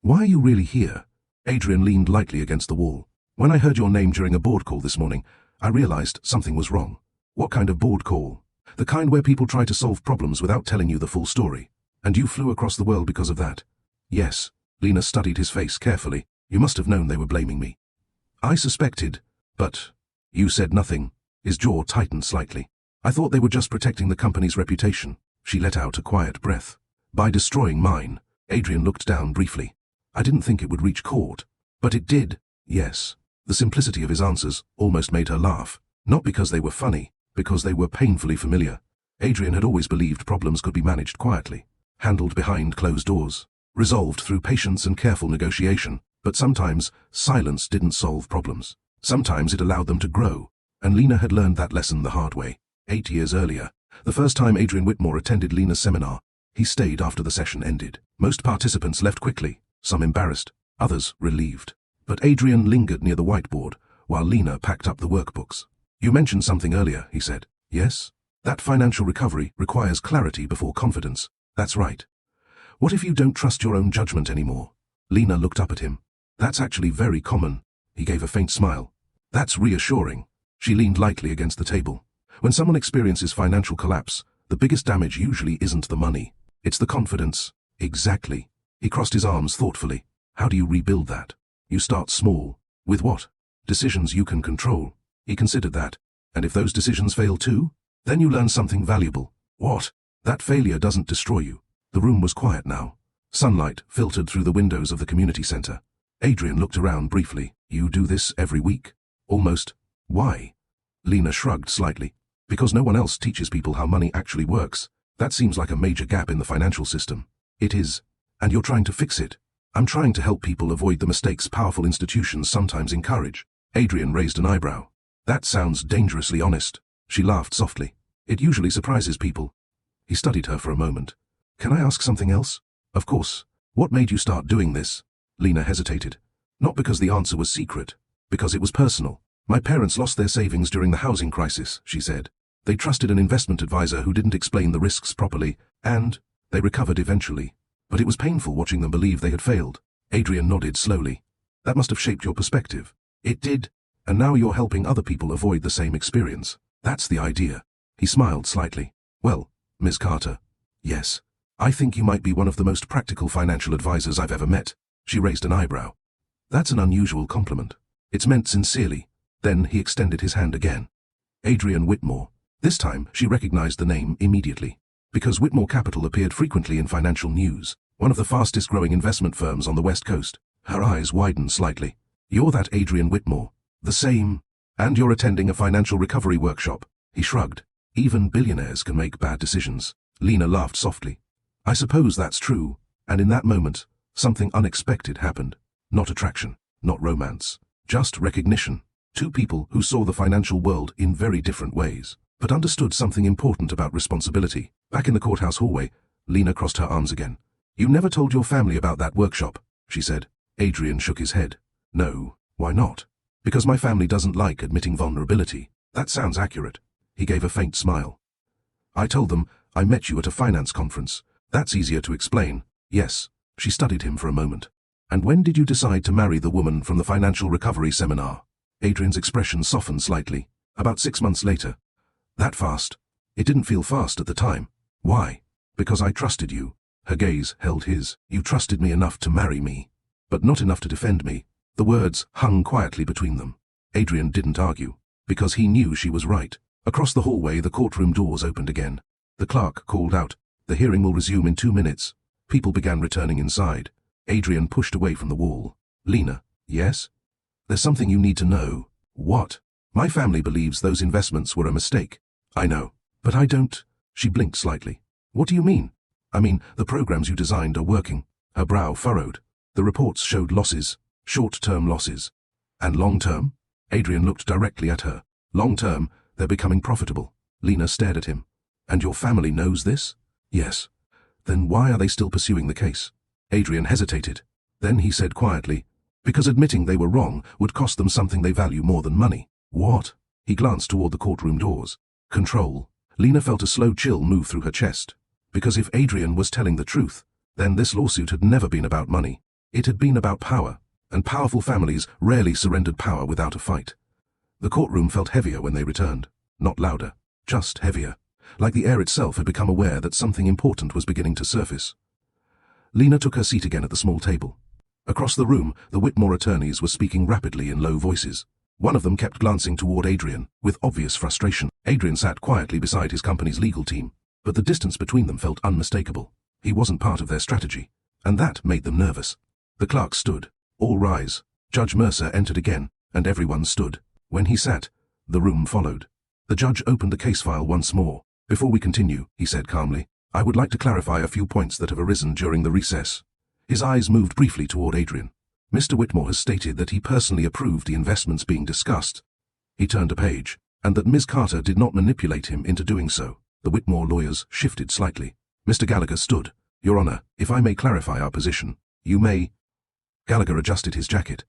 Why are you really here? Adrien leaned lightly against the wall. When I heard your name during a board call this morning, I realized something was wrong. What kind of board call? The kind where people try to solve problems without telling you the full story. And you flew across the world because of that? Yes. Lena studied his face carefully. You must have known they were blaming me. I suspected, but you said nothing. His jaw tightened slightly. I thought they were just protecting the company's reputation. She let out a quiet breath. By destroying mine. Adrien looked down briefly. I didn't think it would reach court. But it did. Yes. The simplicity of his answers almost made her laugh. Not because they were funny, because they were painfully familiar. Adrien had always believed problems could be managed quietly, handled behind closed doors, resolved through patience and careful negotiation. But sometimes, silence didn't solve problems. Sometimes it allowed them to grow. And Lena had learned that lesson the hard way. 8 years earlier, the first time Adrien Whitmore attended Lena's seminar, he stayed after the session ended. Most participants left quickly, some embarrassed, others relieved. But Adrien lingered near the whiteboard, while Lena packed up the workbooks. You mentioned something earlier, he said. Yes? That financial recovery requires clarity before confidence. That's right. What if you don't trust your own judgment anymore? Lena looked up at him. That's actually very common. He gave a faint smile. That's reassuring. She leaned lightly against the table. When someone experiences financial collapse, the biggest damage usually isn't the money. It's the confidence. Exactly. He crossed his arms thoughtfully. How do you rebuild that? You start small. With what? Decisions you can control. He considered that. And if those decisions fail too? Then you learn something valuable. What? That failure doesn't destroy you. The room was quiet now. Sunlight filtered through the windows of the community center. Adrien looked around briefly. You do this every week? Almost. Why? Lena shrugged slightly. Because no one else teaches people how money actually works. That seems like a major gap in the financial system. It is. And you're trying to fix it. I'm trying to help people avoid the mistakes powerful institutions sometimes encourage. Adrien raised an eyebrow. That sounds dangerously honest. She laughed softly. It usually surprises people. He studied her for a moment. Can I ask something else? Of course. What made you start doing this? Lena hesitated. Not because the answer was secret. Because it was personal. My parents lost their savings during the housing crisis, she said. They trusted an investment advisor who didn't explain the risks properly, and they recovered eventually. But it was painful watching them believe they had failed. Adrien nodded slowly. That must have shaped your perspective. It did. And now you're helping other people avoid the same experience. That's the idea. He smiled slightly. Well, Ms. Carter. Yes. I think you might be one of the most practical financial advisors I've ever met. She raised an eyebrow. That's an unusual compliment. It's meant sincerely. Then he extended his hand again. Adrien Whitmore. This time, she recognized the name immediately. Because Whitmore Capital appeared frequently in financial news, one of the fastest-growing investment firms on the West Coast. Her eyes widened slightly. You're that Adrien Whitmore. The same. And you're attending a financial recovery workshop. He shrugged. Even billionaires can make bad decisions. Lena laughed softly. I suppose that's true. And in that moment, something unexpected happened. Not attraction, not romance, just recognition. Two people who saw the financial world in very different ways, but understood something important about responsibility. Back in the courthouse hallway, Lena crossed her arms again. You never told your family about that workshop, she said. Adrien shook his head. No, why not? Because my family doesn't like admitting vulnerability. That sounds accurate. He gave a faint smile. I told them I met you at a finance conference. That's easier to explain. Yes. She studied him for a moment. And when did you decide to marry the woman from the financial recovery seminar? Adrien's expression softened slightly. About 6 months later. That fast? It didn't feel fast at the time. Why? Because I trusted you. Her gaze held his. You trusted me enough to marry me, but not enough to defend me. The words hung quietly between them. Adrien didn't argue, because he knew she was right. Across the hallway, the courtroom doors opened again. The clerk called out, the hearing will resume in 2 minutes. People began returning inside. Adrien pushed away from the wall. Lena, yes? There's something you need to know. What? My family believes those investments were a mistake. I know, but I don't. She blinked slightly. What do you mean? I mean, the programs you designed are working. Her brow furrowed. The reports showed losses, short-term losses. And long-term? Adrien looked directly at her. Long-term, they're becoming profitable. Lena stared at him. And your family knows this? Yes. Then why are they still pursuing the case? Adrien hesitated. Then he said quietly, because admitting they were wrong would cost them something they value more than money. What? He glanced toward the courtroom doors. Control. Lena felt a slow chill move through her chest. Because if Adrien was telling the truth, then this lawsuit had never been about money. It had been about power, and powerful families rarely surrendered power without a fight. The courtroom felt heavier when they returned. Not louder, just heavier. Like the air itself had become aware that something important was beginning to surface. Lena took her seat again at the small table. Across the room, the Whitmore attorneys were speaking rapidly in low voices. One of them kept glancing toward Adrien, with obvious frustration. Adrien sat quietly beside his company's legal team, but the distance between them felt unmistakable. He wasn't part of their strategy, and that made them nervous. The clerk stood. All rise. Judge Mercer entered again, and everyone stood. When he sat, the room followed. The judge opened the case file once more. Before we continue, he said calmly, I would like to clarify a few points that have arisen during the recess. His eyes moved briefly toward Adrien. Mr. Whitmore has stated that he personally approved the investments being discussed. He turned a page, and that Ms. Carter did not manipulate him into doing so. The Whitmore lawyers shifted slightly. Mr. Gallagher stood. Your Honor, if I may clarify our position, you may... Gallagher adjusted his jacket.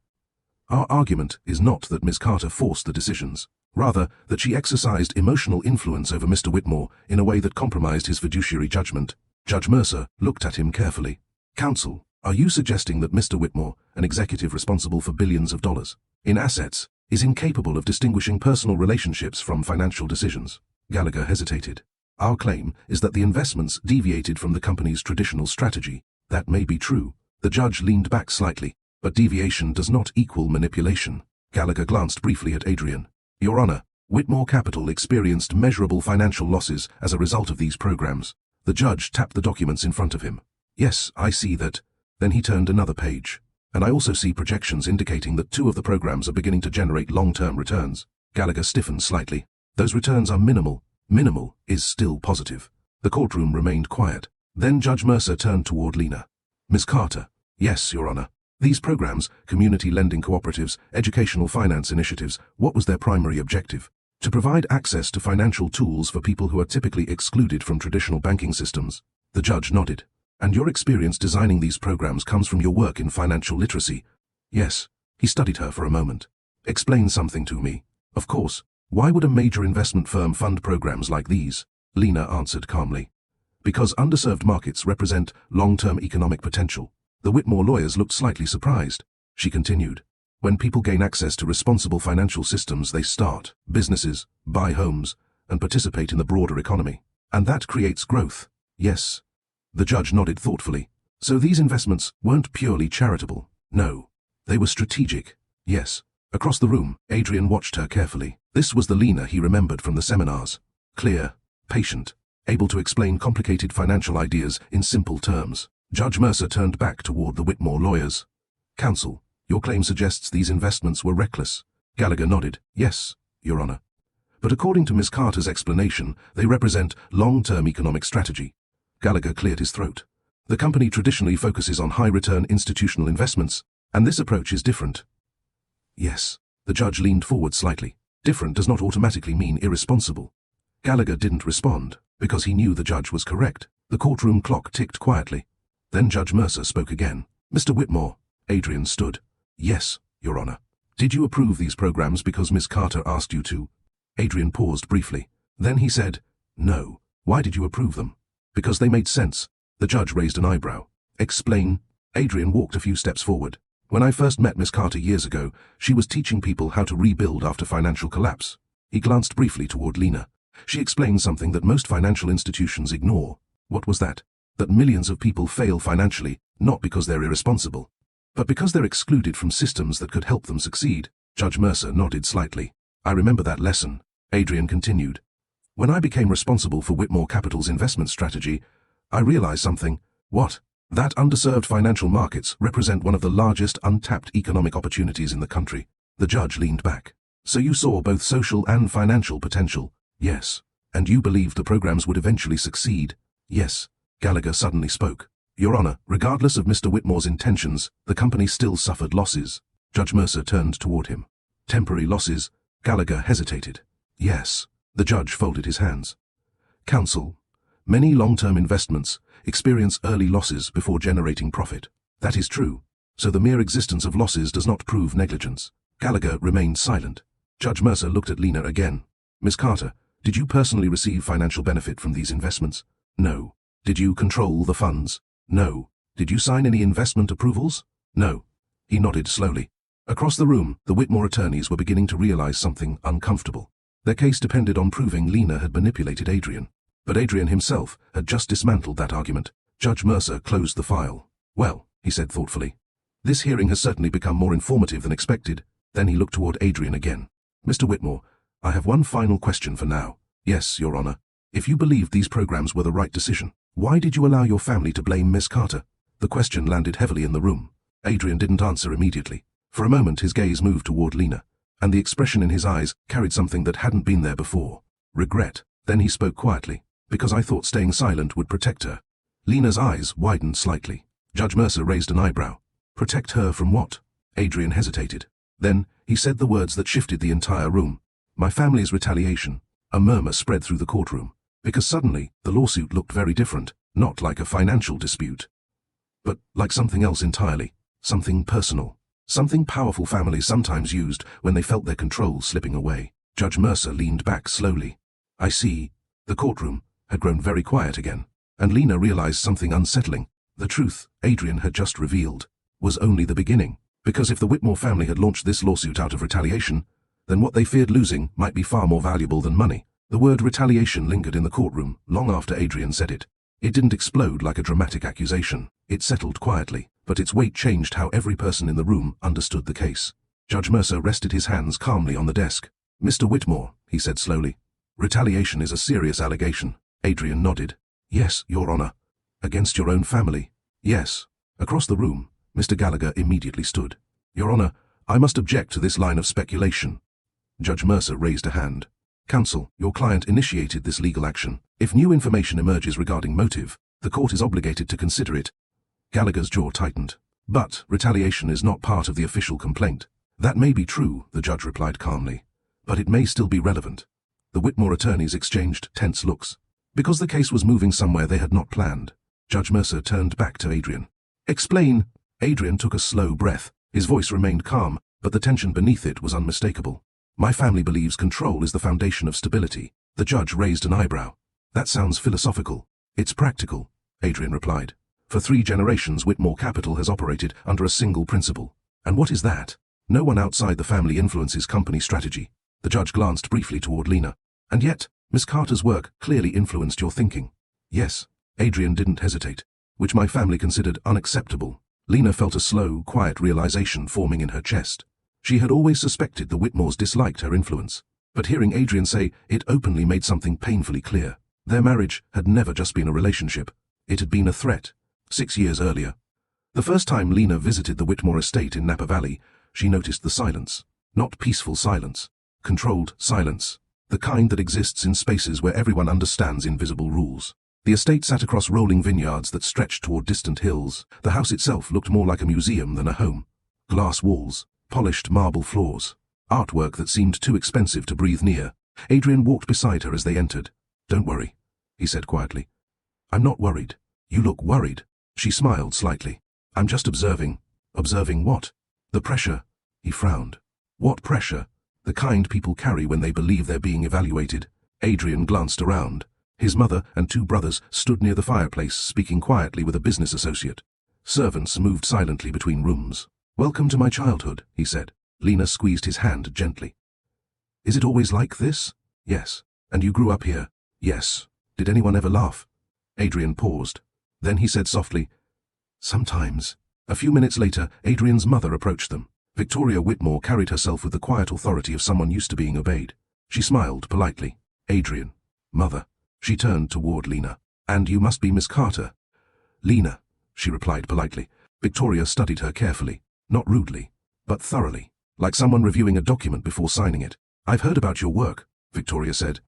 Our argument is not that Ms. Carter forced the decisions. Rather, that she exercised emotional influence over Mr. Whitmore in a way that compromised his fiduciary judgment. Judge Mercer looked at him carefully. Counsel, are you suggesting that Mr. Whitmore, an executive responsible for billions of dollars in assets, is incapable of distinguishing personal relationships from financial decisions? Gallagher hesitated. Our claim is that the investments deviated from the company's traditional strategy. That may be true. The judge leaned back slightly, but deviation does not equal manipulation. Gallagher glanced briefly at Adrien. Your Honor, Whitmore Capital experienced measurable financial losses as a result of these programs. The judge tapped the documents in front of him. Yes, I see that. Then he turned another page. And I also see projections indicating that 2 of the programs are beginning to generate long-term returns. Gallagher stiffened slightly. Those returns are minimal. Minimal is still positive. The courtroom remained quiet. Then Judge Mercer turned toward Lena. Ms. Carter. Yes, Your Honor. These programs, community lending cooperatives, educational finance initiatives, what was their primary objective? To provide access to financial tools for people who are typically excluded from traditional banking systems. The judge nodded. And your experience designing these programs comes from your work in financial literacy? Yes. He studied her for a moment. Explain something to me. Of course. Why would a major investment firm fund programs like these? Lena answered calmly. Because underserved markets represent long-term economic potential. The Whitmore lawyers looked slightly surprised. She continued. When people gain access to responsible financial systems, they start businesses, buy homes, and participate in the broader economy. And that creates growth. Yes. The judge nodded thoughtfully. So these investments weren't purely charitable. No. They were strategic. Yes. Across the room, Adrien watched her carefully. This was the Lena he remembered from the seminars. Clear, patient, able to explain complicated financial ideas in simple terms. Judge Mercer turned back toward the Whitmore lawyers. Counsel, your claim suggests these investments were reckless. Gallagher nodded. Yes, Your Honor. But according to Miss Carter's explanation, they represent long-term economic strategy. Gallagher cleared his throat. The company traditionally focuses on high-return institutional investments, and this approach is different. Yes. The judge leaned forward slightly. Different does not automatically mean irresponsible. Gallagher didn't respond, because he knew the judge was correct. The courtroom clock ticked quietly. Then Judge Mercer spoke again. Mr. Whitmore. Adrien stood. Yes, Your Honor. Did you approve these programs because Miss Carter asked you to? Adrien paused briefly. Then he said, no. Why did you approve them? Because they made sense. The judge raised an eyebrow. Explain. Adrien walked a few steps forward. When I first met Miss Carter years ago, she was teaching people how to rebuild after financial collapse. He glanced briefly toward Lena. She explained something that most financial institutions ignore. What was that? That millions of people fail financially, not because they're irresponsible, but because they're excluded from systems that could help them succeed. Judge Mercer nodded slightly. I remember that lesson. Adrien continued. When I became responsible for Whitmore Capital's investment strategy, I realized something. What? That underserved financial markets represent one of the largest untapped economic opportunities in the country. The judge leaned back. So you saw both social and financial potential? Yes. And you believed the programs would eventually succeed? Yes. Gallagher suddenly spoke. Your Honor, regardless of Mr. Whitmore's intentions, the company still suffered losses. Judge Mercer turned toward him. Temporary losses? Gallagher hesitated. Yes. The judge folded his hands. Counsel, many long-term investments experience early losses before generating profit. That is true. So the mere existence of losses does not prove negligence. Gallagher remained silent. Judge Mercer looked at Lena again. Miss Carter, did you personally receive financial benefit from these investments? No. Did you control the funds? No. Did you sign any investment approvals? No. He nodded slowly. Across the room, the Whitmore attorneys were beginning to realize something uncomfortable. Their case depended on proving Lena had manipulated Adrien. But Adrien himself had just dismantled that argument. Judge Mercer closed the file. Well, he said thoughtfully, this hearing has certainly become more informative than expected. Then he looked toward Adrien again. Mr. Whitmore, I have one final question for now. Yes, Your Honor. If you believed these programs were the right decision, why did you allow your family to blame Miss Carter? The question landed heavily in the room. Adrien didn't answer immediately. For a moment his gaze moved toward Lena, and the expression in his eyes carried something that hadn't been there before. Regret. Then he spoke quietly. Because I thought staying silent would protect her. Lena's eyes widened slightly. Judge Mercer raised an eyebrow. Protect her from what? Adrien hesitated. Then, he said the words that shifted the entire room. My family's retaliation. A murmur spread through the courtroom. Because suddenly, the lawsuit looked very different. Not like a financial dispute, but like something else entirely. Something personal. Something powerful families sometimes used when they felt their control slipping away. Judge Mercer leaned back slowly. I see. The courtroom had grown very quiet again, and Lena realized something unsettling. The truth Adrien had just revealed was only the beginning, because if the Whitmore family had launched this lawsuit out of retaliation, then what they feared losing might be far more valuable than money. The word retaliation lingered in the courtroom long after Adrien said it. It didn't explode like a dramatic accusation. It settled quietly, but its weight changed how every person in the room understood the case. Judge Mercer rested his hands calmly on the desk. Mr. Whitmore, he said slowly, retaliation is a serious allegation. Adrien nodded. Yes, Your Honor. Against your own family? Yes. Across the room, Mr. Gallagher immediately stood. Your Honor, I must object to this line of speculation. Judge Mercer raised a hand. Counsel, your client initiated this legal action. If new information emerges regarding motive, the court is obligated to consider it. Gallagher's jaw tightened. But retaliation is not part of the official complaint. That may be true, the judge replied calmly, but it may still be relevant. The Whitmore attorneys exchanged tense looks. Because the case was moving somewhere they had not planned, Judge Mercer turned back to Adrien. Explain. Adrien took a slow breath. His voice remained calm, but the tension beneath it was unmistakable. My family believes control is the foundation of stability. The judge raised an eyebrow. That sounds philosophical. It's practical, Adrien replied. For 3 generations Whitmore Capital has operated under a single principle. And what is that? No one outside the family influences company strategy. The judge glanced briefly toward Lena. And yet, Miss Carter's work clearly influenced your thinking. Yes, Adrien didn't hesitate. Which my family considered unacceptable. Lena felt a slow, quiet realization forming in her chest. She had always suspected the Whitmores disliked her influence, but hearing Adrien say it openly made something painfully clear. Their marriage had never just been a relationship. It had been a threat. 6 years earlier. The first time Lena visited the Whitmore estate in Napa Valley, she noticed the silence. Not peaceful silence. Controlled silence. The kind that exists in spaces where everyone understands invisible rules. The estate sat across rolling vineyards that stretched toward distant hills. The house itself looked more like a museum than a home. Glass walls, polished marble floors, artwork that seemed too expensive to breathe near. Adrien walked beside her as they entered. "Don't worry," he said quietly. "I'm not worried." "You look worried." She smiled slightly. "I'm just observing." "Observing what?" "The pressure." He frowned. "What pressure?" "The kind people carry when they believe they're being evaluated." Adrien glanced around. His mother and 2 brothers stood near the fireplace, speaking quietly with a business associate. Servants moved silently between rooms. "Welcome to my childhood," he said. Lena squeezed his hand gently. "Is it always like this?" "Yes." "And you grew up here?" "Yes." "Did anyone ever laugh?" Adrien paused. Then he said softly, "Sometimes." A few minutes later, Adrien's mother approached them. Victoria Whitmore carried herself with the quiet authority of someone used to being obeyed. She smiled politely. "Adrien." "Mother." She turned toward Lena. "And you must be Miss Carter." "Lena," she replied politely. Victoria studied her carefully, not rudely, but thoroughly, like someone reviewing a document before signing it. "I've heard about your work," Victoria said.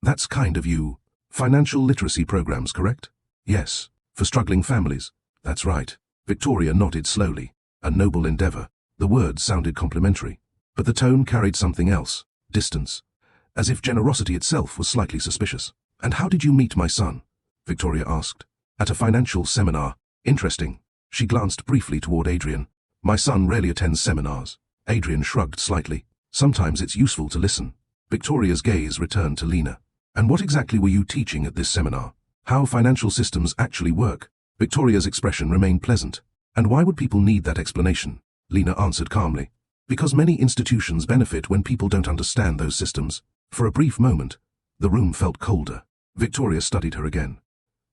"That's kind of you. Financial literacy programs, correct?" "Yes. For struggling families." "That's right." Victoria nodded slowly. "A noble endeavor." The words sounded complimentary, but the tone carried something else. Distance. As if generosity itself was slightly suspicious. "And how did you meet my son?" Victoria asked. "At a financial seminar." "Interesting." She glanced briefly toward Adrien. "My son rarely attends seminars." Adrien shrugged slightly. "Sometimes it's useful to listen." Victoria's gaze returned to Lena. "And what exactly were you teaching at this seminar? How financial systems actually work?" Victoria's expression remained pleasant. "And why would people need that explanation?" Lena answered calmly. "Because many institutions benefit when people don't understand those systems." For a brief moment, the room felt colder. Victoria studied her again.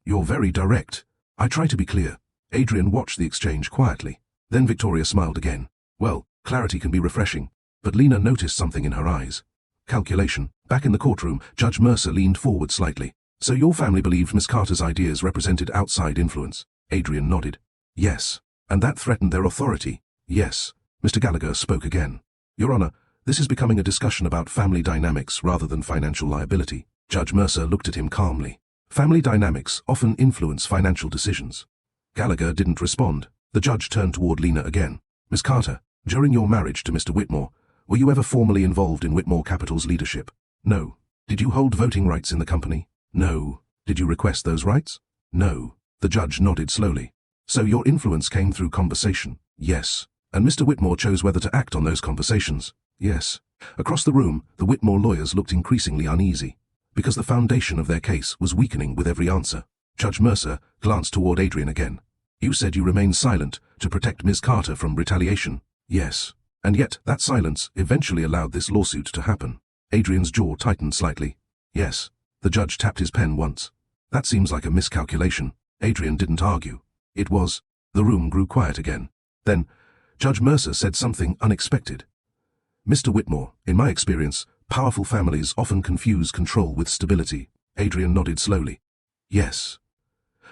"You're very direct." "I try to be clear." Adrien watched the exchange quietly. Then Victoria smiled again. "Well, clarity can be refreshing." But Lena noticed something in her eyes. Calculation. Back in the courtroom, Judge Mercer leaned forward slightly. "So your family believed Miss Carter's ideas represented outside influence?" Adrien nodded. "Yes." "And that threatened their authority?" "Yes." Mr. Gallagher spoke again. "Your Honor, this is becoming a discussion about family dynamics rather than financial liability." Judge Mercer looked at him calmly. "Family dynamics often influence financial decisions." Gallagher didn't respond. The judge turned toward Lena again. "Miss Carter, during your marriage to Mr. Whitmore, were you ever formally involved in Whitmore Capital's leadership?" "No." "Did you hold voting rights in the company?" "No." "Did you request those rights?" "No." The judge nodded slowly. "So your influence came through conversation?" "Yes." "And Mr. Whitmore chose whether to act on those conversations?" "Yes." Across the room, the Whitmore lawyers looked increasingly uneasy, because the foundation of their case was weakening with every answer. Judge Mercer glanced toward Adrien again. "You said you remained silent to protect Ms. Carter from retaliation." "Yes." "And yet, that silence eventually allowed this lawsuit to happen." Adrien's jaw tightened slightly. "Yes." The judge tapped his pen once. "That seems like a miscalculation." Adrien didn't argue. "It was." The room grew quiet again. Then, Judge Mercer said something unexpected. "Mr. Whitmore, in my experience, powerful families often confuse control with stability." Adrien nodded slowly. "Yes.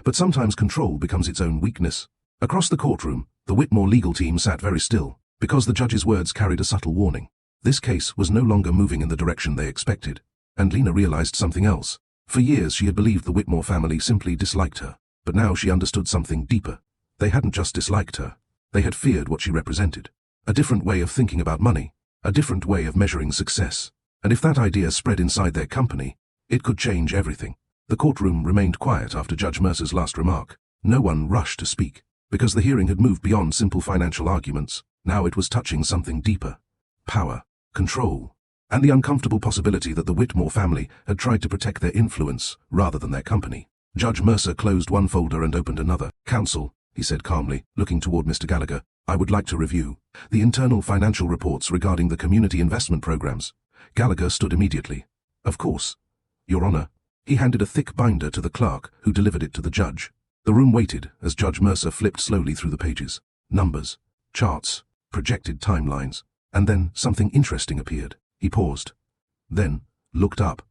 But sometimes control becomes its own weakness." Across the courtroom, the Whitmore legal team sat very still, because the judge's words carried a subtle warning. This case was no longer moving in the direction they expected. And Lena realized something else. For years she had believed the Whitmore family simply disliked her, but now she understood something deeper. They hadn't just disliked her. They had feared what she represented. A different way of thinking about money. A different way of measuring success. And if that idea spread inside their company, it could change everything. The courtroom remained quiet after Judge Mercer's last remark. No one rushed to speak, because the hearing had moved beyond simple financial arguments. Now it was touching something deeper. Power, control, and the uncomfortable possibility that the Whitmore family had tried to protect their influence rather than their company. Judge Mercer closed one folder and opened another. "Counsel," he said calmly, looking toward Mr. Gallagher, "I would like to review the internal financial reports regarding the community investment programs." Gallagher stood immediately. "Of course, Your Honor." He handed a thick binder to the clerk, who delivered it to the judge. The room waited as Judge Mercer flipped slowly through the pages. numbers, charts, projected timelines, and then something interesting appeared. He paused, then looked up.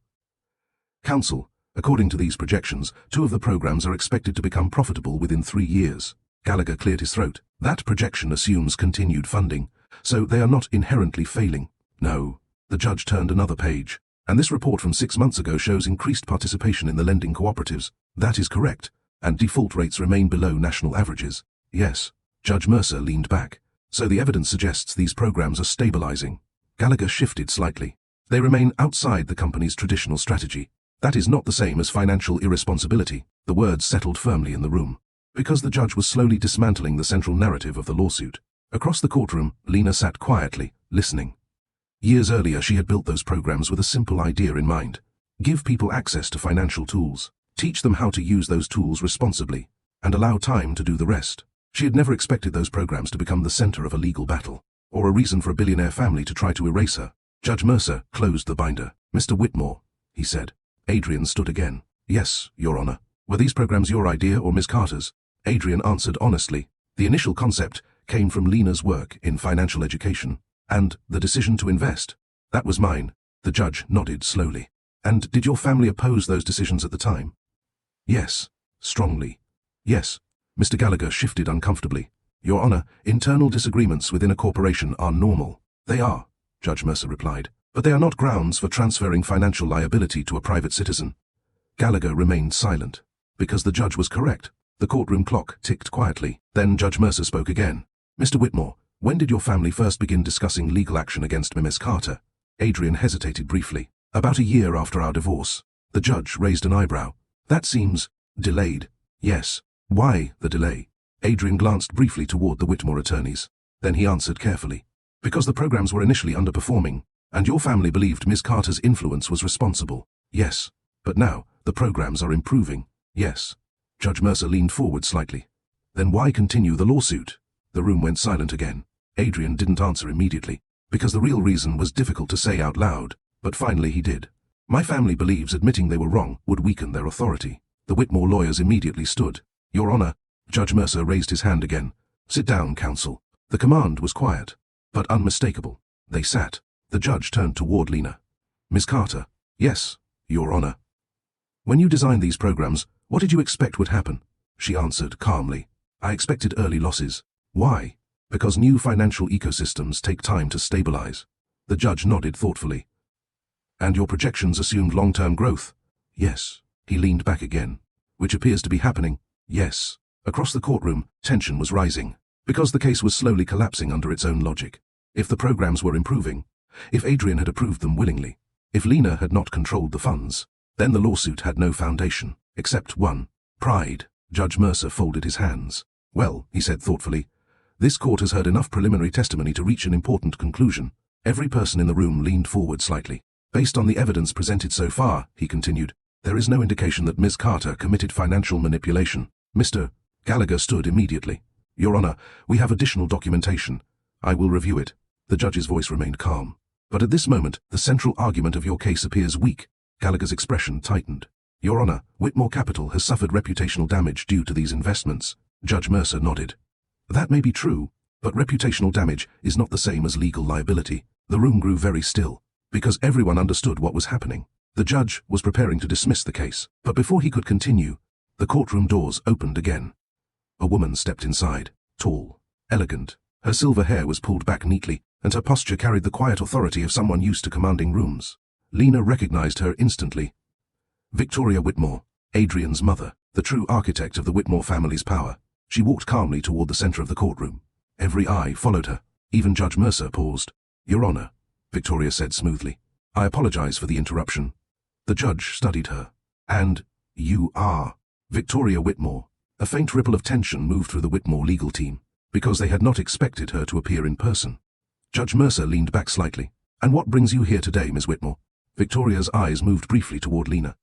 Counsel, according to these projections, 2 of the programs are expected to become profitable within 3 years. Gallagher cleared his throat. That projection assumes continued funding, so they are not inherently failing. No. The judge turned another page. And this report from 6 months ago shows increased participation in the lending cooperatives. That is correct. And default rates remain below national averages. Yes. Judge Mercer leaned back. So the evidence suggests these programs are stabilizing. Gallagher shifted slightly. They remain outside the company's traditional strategy. That is not the same as financial irresponsibility. The words settled firmly in the room. Because the judge was slowly dismantling the central narrative of the lawsuit. Across the courtroom, Lena sat quietly, listening. Years earlier, she had built those programs with a simple idea in mind. Give people access to financial tools, teach them how to use those tools responsibly, and allow time to do the rest. She had never expected those programs to become the center of a legal battle, or a reason for a billionaire family to try to erase her. Judge Mercer closed the binder. "Mr. Whitmore," he said. Adrien stood again. "Yes, Your Honor. Were these programs your idea or Ms. Carter's?" Adrien answered honestly. "The initial concept came from Lena's work in financial education, and the decision to invest. That was mine." The judge nodded slowly. "And did your family oppose those decisions at the time?" "Yes, strongly. Yes." Mr. Gallagher shifted uncomfortably. "Your Honor, internal disagreements within a corporation are normal." "They are," Judge Mercer replied, "but they are not grounds for transferring financial liability to a private citizen." Gallagher remained silent. Because the judge was correct. The courtroom clock ticked quietly. Then Judge Mercer spoke again. "Mr. Whitmore, when did your family first begin discussing legal action against Ms. Carter?" Adrien hesitated briefly. "About a year after our divorce." The judge raised an eyebrow. "That seems delayed." "Yes." "Why the delay?" Adrien glanced briefly toward the Whitmore attorneys. Then he answered carefully. "Because the programs were initially underperforming, and your family believed Ms. Carter's influence was responsible." "Yes. But now, the programs are improving." "Yes." Judge Mercer leaned forward slightly. "Then why continue the lawsuit?" The room went silent again. Adrien didn't answer immediately, because the real reason was difficult to say out loud, but finally he did. "My family believes admitting they were wrong would weaken their authority." The Whitmore lawyers immediately stood. "Your Honor." Judge Mercer raised his hand again. "Sit down, counsel." The command was quiet, but unmistakable. They sat. The judge turned toward Lena. "Ms. Carter." "Yes, Your Honor." "When you designed these programs, what did you expect would happen?" She answered calmly. "I expected early losses." "Why?" "Because new financial ecosystems take time to stabilize." The judge nodded thoughtfully. "And your projections assumed long-term growth?" "Yes." He leaned back again. "Which appears to be happening?" "Yes." Across the courtroom, tension was rising, because the case was slowly collapsing under its own logic. If the programs were improving, if Adrien had approved them willingly, if Lena had not controlled the funds, then the lawsuit had no foundation, except one: pride. Judge Mercer folded his hands. "Well," he said thoughtfully, "this court has heard enough preliminary testimony to reach an important conclusion." Every person in the room leaned forward slightly. "Based on the evidence presented so far," he continued, "there is no indication that Ms. Carter committed financial manipulation." Mr. Gallagher stood immediately. "Your Honor, we have additional documentation. I will review it." The judge's voice remained calm. "But at this moment, the central argument of your case appears weak." Gallagher's expression tightened. "Your Honor, Whitmore Capital has suffered reputational damage due to these investments." Judge Mercer nodded. "That may be true, but reputational damage is not the same as legal liability." The room grew very still, because everyone understood what was happening. The judge was preparing to dismiss the case, but before he could continue, the courtroom doors opened again. A woman stepped inside, tall, elegant. Her silver hair was pulled back neatly, and her posture carried the quiet authority of someone used to commanding rooms. Lena recognized her instantly. Victoria Whitmore, Adrien's mother, the true architect of the Whitmore family's power. She walked calmly toward the center of the courtroom. Every eye followed her. Even Judge Mercer paused. "Your Honor," Victoria said smoothly, "I apologize for the interruption." The judge studied her. "And you are Victoria Whitmore." A faint ripple of tension moved through the Whitmore legal team, because they had not expected her to appear in person. Judge Mercer leaned back slightly. "And what brings you here today, Ms. Whitmore?" Victoria's eyes moved briefly toward Lena,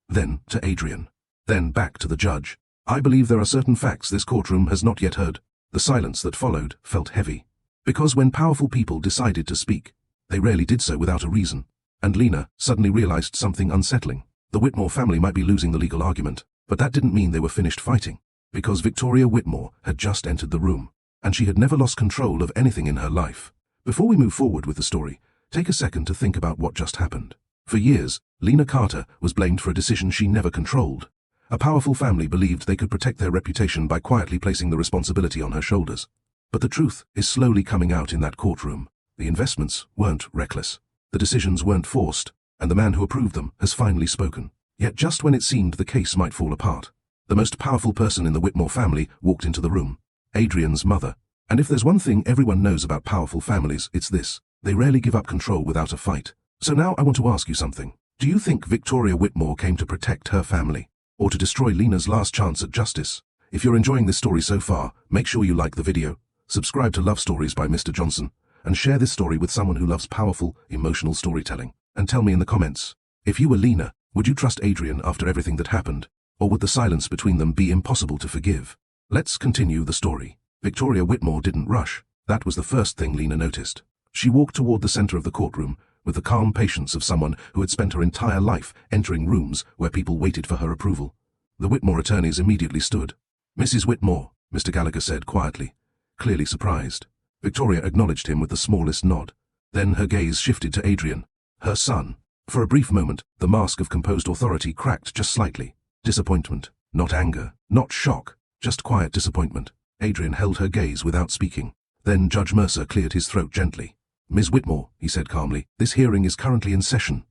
then to Adrien, then back to the judge. "I believe there are certain facts this courtroom has not yet heard." The silence that followed felt heavy, because when powerful people decided to speak, they rarely did so without a reason. And Lena suddenly realized something unsettling. The Whitmore family might be losing the legal argument, but that didn't mean they were finished fighting, because Victoria Whitmore had just entered the room. and she had never lost control of anything in her life. Before we move forward with the story, take a second to think about what just happened. For years, Lena Carter was blamed for a decision she never controlled. A powerful family believed they could protect their reputation by quietly placing the responsibility on her shoulders. But the truth is slowly coming out in that courtroom. The investments weren't reckless. The decisions weren't forced, and the man who approved them has finally spoken. Yet just when it seemed the case might fall apart, the most powerful person in the Whitmore family walked into the room. Adrien's mother. And if there's one thing everyone knows about powerful families, it's this: they rarely give up control without a fight. So now I want to ask you something. Do you think Victoria Whitmore came to protect her family, or to destroy Lena's last chance at justice? If you're enjoying this story so far, make sure you like the video, subscribe to Love Stories by Mr. Johnson, and share this story with someone who loves powerful, emotional storytelling. And tell me in the comments, if you were Lena, would you trust Adrien after everything that happened, or would the silence between them be impossible to forgive? Let's continue the story. Victoria Whitmore didn't rush. That was the first thing Lena noticed. She walked toward the center of the courtroom with the calm patience of someone who had spent her entire life entering rooms where people waited for her approval. The Whitmore attorneys immediately stood. "Mrs. Whitmore," Mr. Gallagher said quietly, clearly surprised. Victoria acknowledged him with the smallest nod. Then her gaze shifted to Adrien, her son. For a brief moment, the mask of composed authority cracked just slightly. Disappointment, not anger, not shock, just quiet disappointment. Adrien held her gaze without speaking. Then Judge Mercer cleared his throat gently. "Ms. Whitmore," he said calmly, "this hearing is currently in session."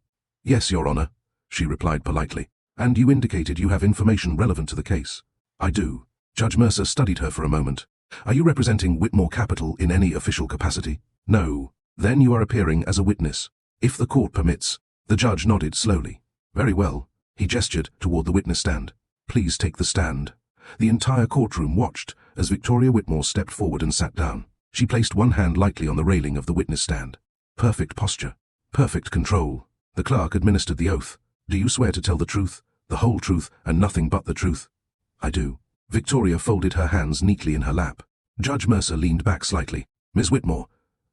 "Yes, Your Honor," she replied politely. "And you indicated you have information relevant to the case." "I do." Judge Mercer studied her for a moment. "Are you representing Whitmore Capital in any official capacity?" "No." "Then you are appearing as a witness, if the court permits." The judge nodded slowly. "Very well." He gestured toward the witness stand. "Please take the stand." The entire courtroom watched as Victoria Whitmore stepped forward and sat down. She placed one hand lightly on the railing of the witness stand. Perfect posture. Perfect control. The clerk administered the oath. "Do you swear to tell the truth, the whole truth, and nothing but the truth?" "I do." Victoria folded her hands neatly in her lap. Judge Mercer leaned back slightly. "Ms. Whitmore,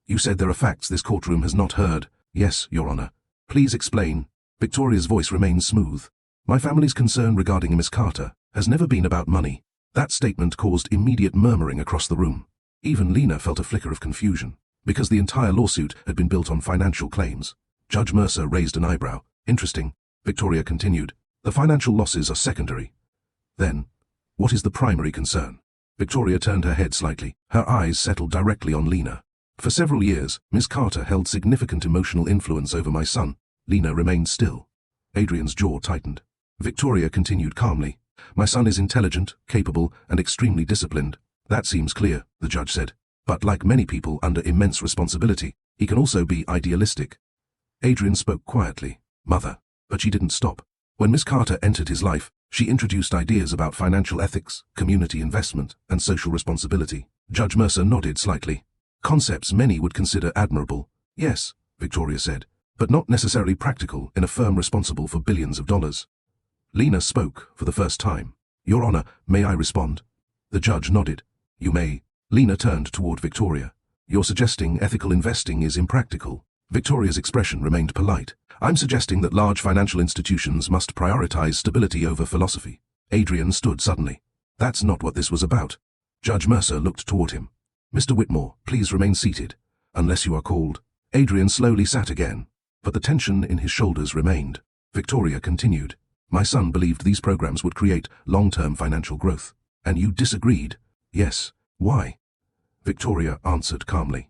you said there are facts this courtroom has not heard." "Yes, Your Honor." "Please explain." Victoria's voice remained smooth. "My family's concern regarding Miss Carter has never been about money." That statement caused immediate murmuring across the room. Even Lena felt a flicker of confusion, because the entire lawsuit had been built on financial claims. Judge Mercer raised an eyebrow. "Interesting," Victoria continued. "The financial losses are secondary. Then, what is the primary concern?" Victoria turned her head slightly. Her eyes settled directly on Lena. "For several years, Miss Carter held significant emotional influence over my son." Lena remained still. Adrien's jaw tightened. Victoria continued calmly. "My son is intelligent, capable, and extremely disciplined." "That seems clear," the judge said. "But like many people under immense responsibility, he can also be idealistic." Adrien spoke quietly. "Mother." But she didn't stop. When Miss Carter entered his life, she introduced ideas about financial ethics, community investment, and social responsibility. Judge Mercer nodded slightly. "Concepts many would consider admirable." "Yes," Victoria said, "but not necessarily practical in a firm responsible for billions of dollars." Lena spoke for the first time. "Your Honor, may I respond?" The judge nodded. "You may." Lena turned toward Victoria. "You're suggesting ethical investing is impractical." Victoria's expression remained polite. "I'm suggesting that large financial institutions must prioritize stability over philosophy." Adrien stood suddenly. "That's not what this was about." Judge Mercer looked toward him. "Mr. Whitmore, please remain seated, unless you are called." Adrien slowly sat again, but the tension in his shoulders remained. Victoria continued. "My son believed these programs would create long-term financial growth. And you disagreed." "Yes." "Why?" Victoria answered calmly.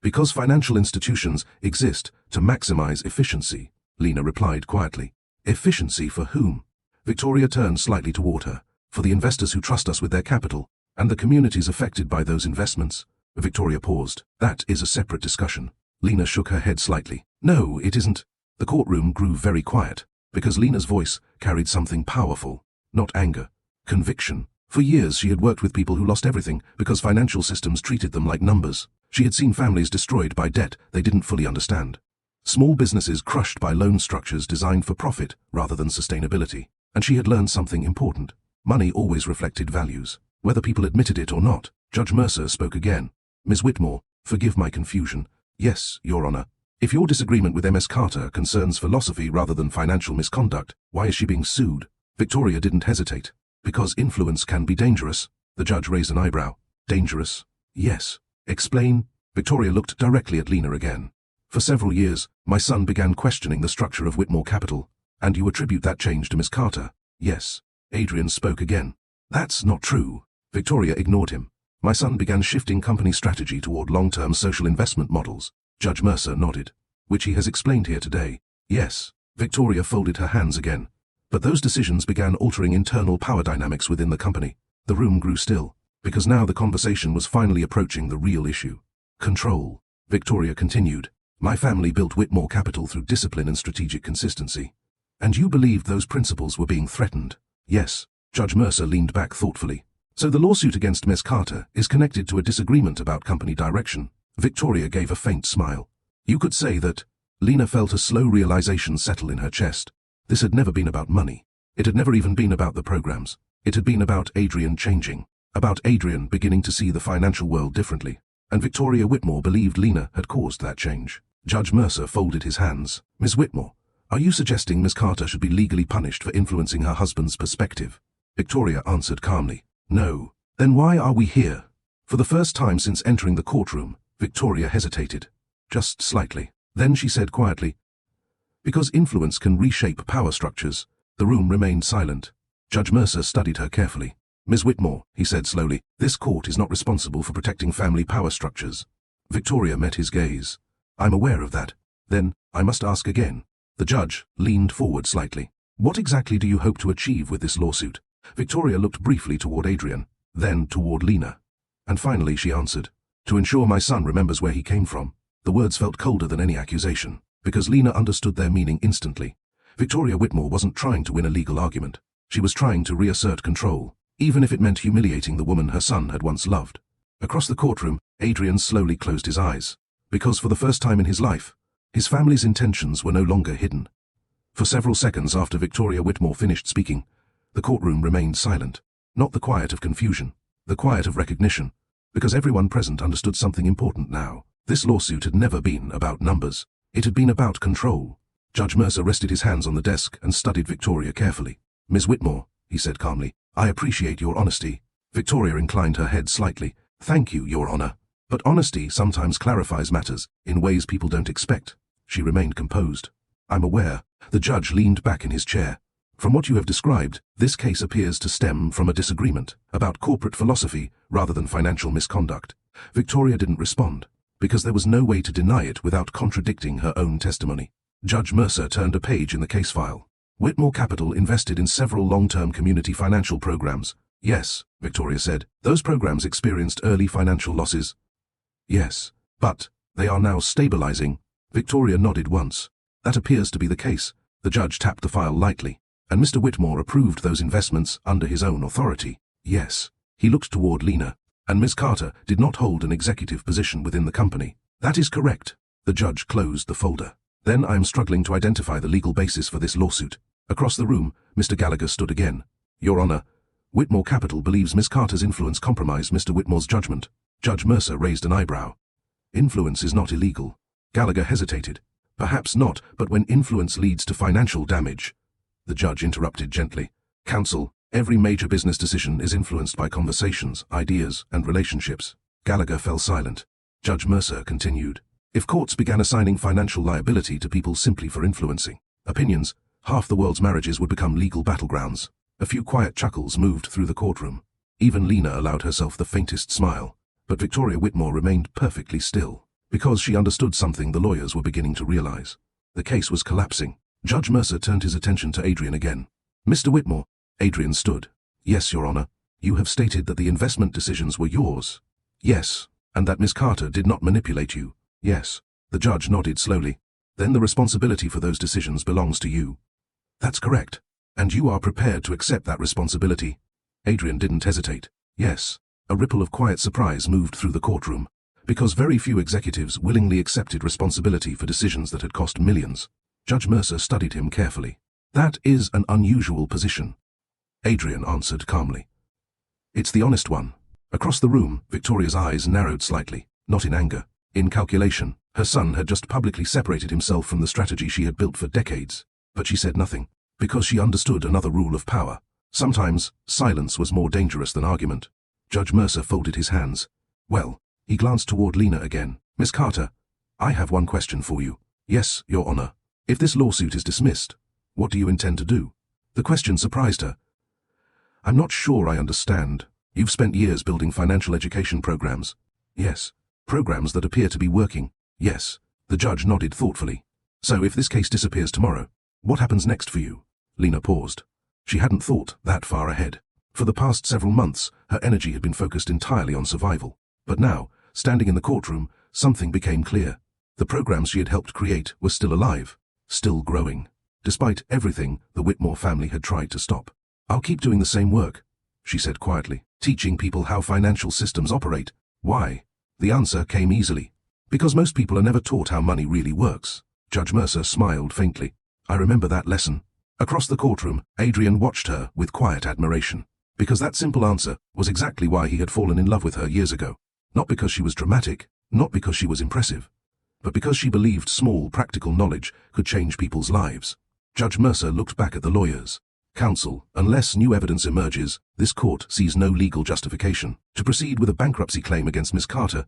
"Because financial institutions exist to maximize efficiency," Lena replied quietly. "Efficiency for whom?" Victoria turned slightly toward her. "For the investors who trust us with their capital, and the communities affected by those investments." Victoria paused. "That is a separate discussion." Lena shook her head slightly. "No, it isn't." The courtroom grew very quiet, because Lena's voice carried something powerful, not anger, conviction. For years she had worked with people who lost everything because financial systems treated them like numbers. She had seen families destroyed by debt they didn't fully understand. Small businesses crushed by loan structures designed for profit rather than sustainability. And she had learned something important. Money always reflected values, whether people admitted it or not. Judge Mercer spoke again. "Ms. Whitmore, forgive my confusion." "Yes, Your Honor." "If your disagreement with Ms. Carter concerns philosophy rather than financial misconduct, why is she being sued?" Victoria didn't hesitate. "Because influence can be dangerous." The judge raised an eyebrow. "Dangerous?" Yes. Explain. Victoria looked directly at Lena again. For several years, my son began questioning the structure of Whitmore Capital, and you attribute that change to Miss Carter. Yes. Adrien spoke again. That's not true. Victoria ignored him. My son began shifting company strategy toward long-term social investment models. Judge Mercer nodded. Which he has explained here today. Yes. Victoria folded her hands again. But those decisions began altering internal power dynamics within the company. The room grew still, because now the conversation was finally approaching the real issue. Control. Victoria continued. My family built Whitmore Capital through discipline and strategic consistency. And you believed those principles were being threatened? Yes. Judge Mercer leaned back thoughtfully. So the lawsuit against Miss Carter is connected to a disagreement about company direction. Victoria gave a faint smile. You could say that. Lena felt a slow realization settle in her chest. This had never been about money. It had never even been about the programs. It had been about Adrien changing. About Adrien beginning to see the financial world differently. And Victoria Whitmore believed Lena had caused that change. Judge Mercer folded his hands. Miss Whitmore, are you suggesting Miss Carter should be legally punished for influencing her husband's perspective? Victoria answered calmly. No. Then why are we here? For the first time since entering the courtroom, Victoria hesitated. Just slightly. Then she said quietly, because influence can reshape power structures. The room remained silent. Judge Mercer studied her carefully. Ms. Whitmore, he said slowly, this court is not responsible for protecting family power structures. Victoria met his gaze. I'm aware of that. Then, I must ask again. The judge leaned forward slightly. What exactly do you hope to achieve with this lawsuit? Victoria looked briefly toward Adrien, then toward Lena. And finally she answered, to ensure my son remembers where he came from. The words felt colder than any accusation, because Lena understood their meaning instantly. Victoria Whitmore wasn't trying to win a legal argument. She was trying to reassert control, even if it meant humiliating the woman her son had once loved. Across the courtroom, Adrien slowly closed his eyes, because for the first time in his life, his family's intentions were no longer hidden. For several seconds after Victoria Whitmore finished speaking, the courtroom remained silent, not the quiet of confusion, the quiet of recognition, because everyone present understood something important now. This lawsuit had never been about numbers. It had been about control. Judge Mercer rested his hands on the desk and studied Victoria carefully. Ms. Whitmore, he said calmly, I appreciate your honesty. Victoria inclined her head slightly. Thank you, Your Honor. But honesty sometimes clarifies matters in ways people don't expect. She remained composed. I'm aware. The judge leaned back in his chair. From what you have described, this case appears to stem from a disagreement about corporate philosophy rather than financial misconduct. Victoria didn't respond, because there was no way to deny it without contradicting her own testimony. Judge Mercer turned a page in the case file. Whitmore Capital invested in several long-term community financial programs. Yes, Victoria said. Those programs experienced early financial losses. Yes, but they are now stabilizing. Victoria nodded once. That appears to be the case. The judge tapped the file lightly. And Mr. Whitmore approved those investments under his own authority. Yes. He looked toward Lena. And Miss Carter did not hold an executive position within the company. That is correct. The judge closed the folder. Then I am struggling to identify the legal basis for this lawsuit. Across the room, Mr. Gallagher stood again. Your Honor, Whitmore Capital believes Miss Carter's influence compromised Mr. Whitmore's judgment. Judge Mercer raised an eyebrow. Influence is not illegal. Gallagher hesitated. Perhaps not, but when influence leads to financial damage. The judge interrupted gently. Counsel, every major business decision is influenced by conversations, ideas, and relationships. Gallagher fell silent. Judge Mercer continued. If courts began assigning financial liability to people simply for influencing opinions, half the world's marriages would become legal battlegrounds. A few quiet chuckles moved through the courtroom. Even Lena allowed herself the faintest smile. But Victoria Whitmore remained perfectly still, because she understood something the lawyers were beginning to realize. The case was collapsing. Judge Mercer turned his attention to Adrien again. Mr. Whitmore. Adrien stood. Yes, Your Honor. You have stated that the investment decisions were yours. Yes. And that Miss Carter did not manipulate you. Yes. The judge nodded slowly. Then the responsibility for those decisions belongs to you. That's correct. And you are prepared to accept that responsibility. Adrien didn't hesitate. Yes. A ripple of quiet surprise moved through the courtroom, because very few executives willingly accepted responsibility for decisions that had cost millions. Judge Mercer studied him carefully. That is an unusual position. Adrien answered calmly. It's the honest one. Across the room, Victoria's eyes narrowed slightly, not in anger, in calculation. Her son had just publicly separated himself from the strategy she had built for decades. But she said nothing, because she understood another rule of power. Sometimes, silence was more dangerous than argument. Judge Mercer folded his hands. Well, he glanced toward Lena again. Miss Carter, I have one question for you. Yes, Your Honor. If this lawsuit is dismissed, what do you intend to do? The question surprised her. I'm not sure I understand. You've spent years building financial education programs. Yes. Programs that appear to be working. Yes. The judge nodded thoughtfully. So if this case disappears tomorrow, what happens next for you? Lena paused. She hadn't thought that far ahead. For the past several months, her energy had been focused entirely on survival. But now, standing in the courtroom, something became clear. The programs she had helped create were still alive, still growing, despite everything the Whitmore family had tried to stop. I'll keep doing the same work, she said quietly, teaching people how financial systems operate. Why? The answer came easily. Because most people are never taught how money really works. Judge Mercer smiled faintly. I remember that lesson. Across the courtroom, Adrien watched her with quiet admiration. Because that simple answer was exactly why he had fallen in love with her years ago. Not because she was dramatic, not because she was impressive, but because she believed small, practical knowledge could change people's lives. Judge Mercer looked back at the lawyers. Counsel, unless new evidence emerges, this court sees no legal justification to proceed with a bankruptcy claim against Miss Carter.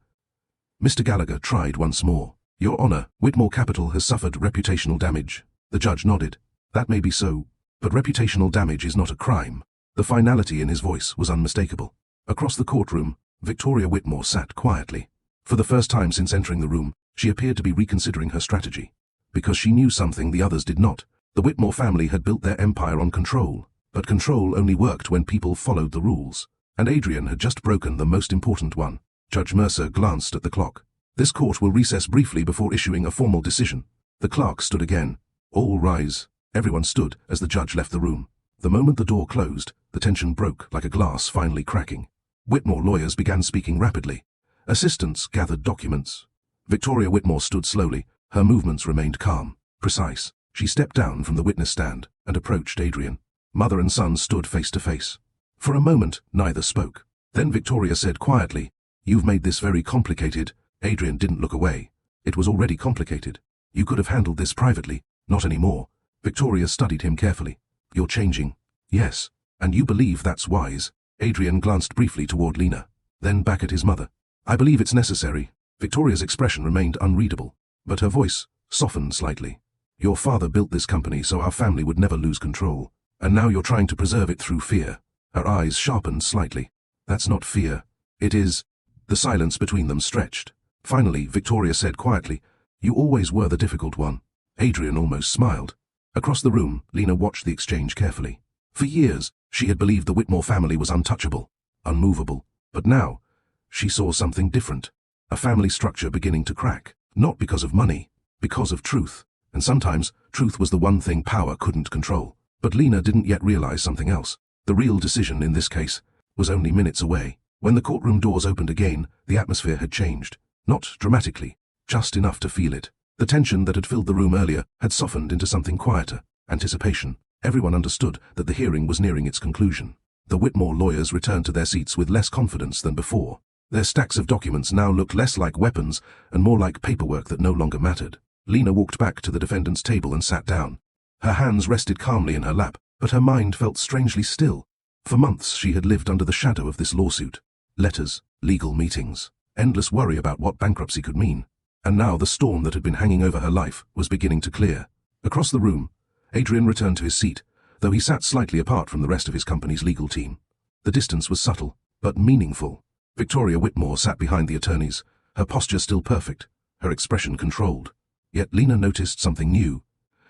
Mr. Gallagher tried once more. Your Honor, Whitmore Capital has suffered reputational damage. The judge nodded. That may be so, but reputational damage is not a crime. The finality in his voice was unmistakable. Across the courtroom, Victoria Whitmore sat quietly. For the first time since entering the room, she appeared to be reconsidering her strategy. Because she knew something the others did not. The Whitmore family had built their empire on control, but control only worked when people followed the rules. And Adrien had just broken the most important one. Judge Mercer glanced at the clock. This court will recess briefly before issuing a formal decision. The clerk stood again. All rise. Everyone stood as the judge left the room. The moment the door closed, the tension broke like a glass finally cracking. Whitmore lawyers began speaking rapidly. Assistants gathered documents. Victoria Whitmore stood slowly. Her movements remained calm, precise. She stepped down from the witness stand and approached Adrien. Mother and son stood face to face. For a moment, neither spoke. Then Victoria said quietly, You've made this very complicated. Adrien didn't look away. It was already complicated. You could have handled this privately. Not anymore. Victoria studied him carefully. You're changing. Yes. And you believe that's wise. Adrien glanced briefly toward Lena, then back at his mother. I believe it's necessary. Victoria's expression remained unreadable, but her voice softened slightly. Your father built this company so our family would never lose control, and now you're trying to preserve it through fear. Her eyes sharpened slightly. That's not fear. It is. The silence between them stretched. Finally, Victoria said quietly, You always were the difficult one. Adrien almost smiled. Across the room, Lena watched the exchange carefully. For years, she had believed the Whitmore family was untouchable, unmovable. But now, she saw something different. A family structure beginning to crack. Not because of money, because of truth. And sometimes, truth was the one thing power couldn't control. But Lena didn't yet realize something else. The real decision in this case was only minutes away. When the courtroom doors opened again, the atmosphere had changed. Not dramatically, just enough to feel it. The tension that had filled the room earlier had softened into something quieter. Anticipation. Everyone understood that the hearing was nearing its conclusion. The Whitmore lawyers returned to their seats with less confidence than before. Their stacks of documents now looked less like weapons and more like paperwork that no longer mattered. Lena walked back to the defendant's table and sat down. Her hands rested calmly in her lap, but her mind felt strangely still. For months she had lived under the shadow of this lawsuit. Letters, legal meetings, endless worry about what bankruptcy could mean. And now the storm that had been hanging over her life was beginning to clear. Across the room, Adrien returned to his seat, though he sat slightly apart from the rest of his company's legal team. The distance was subtle, but meaningful. Victoria Whitmore sat behind the attorneys, her posture still perfect, her expression controlled. Yet Lena noticed something new.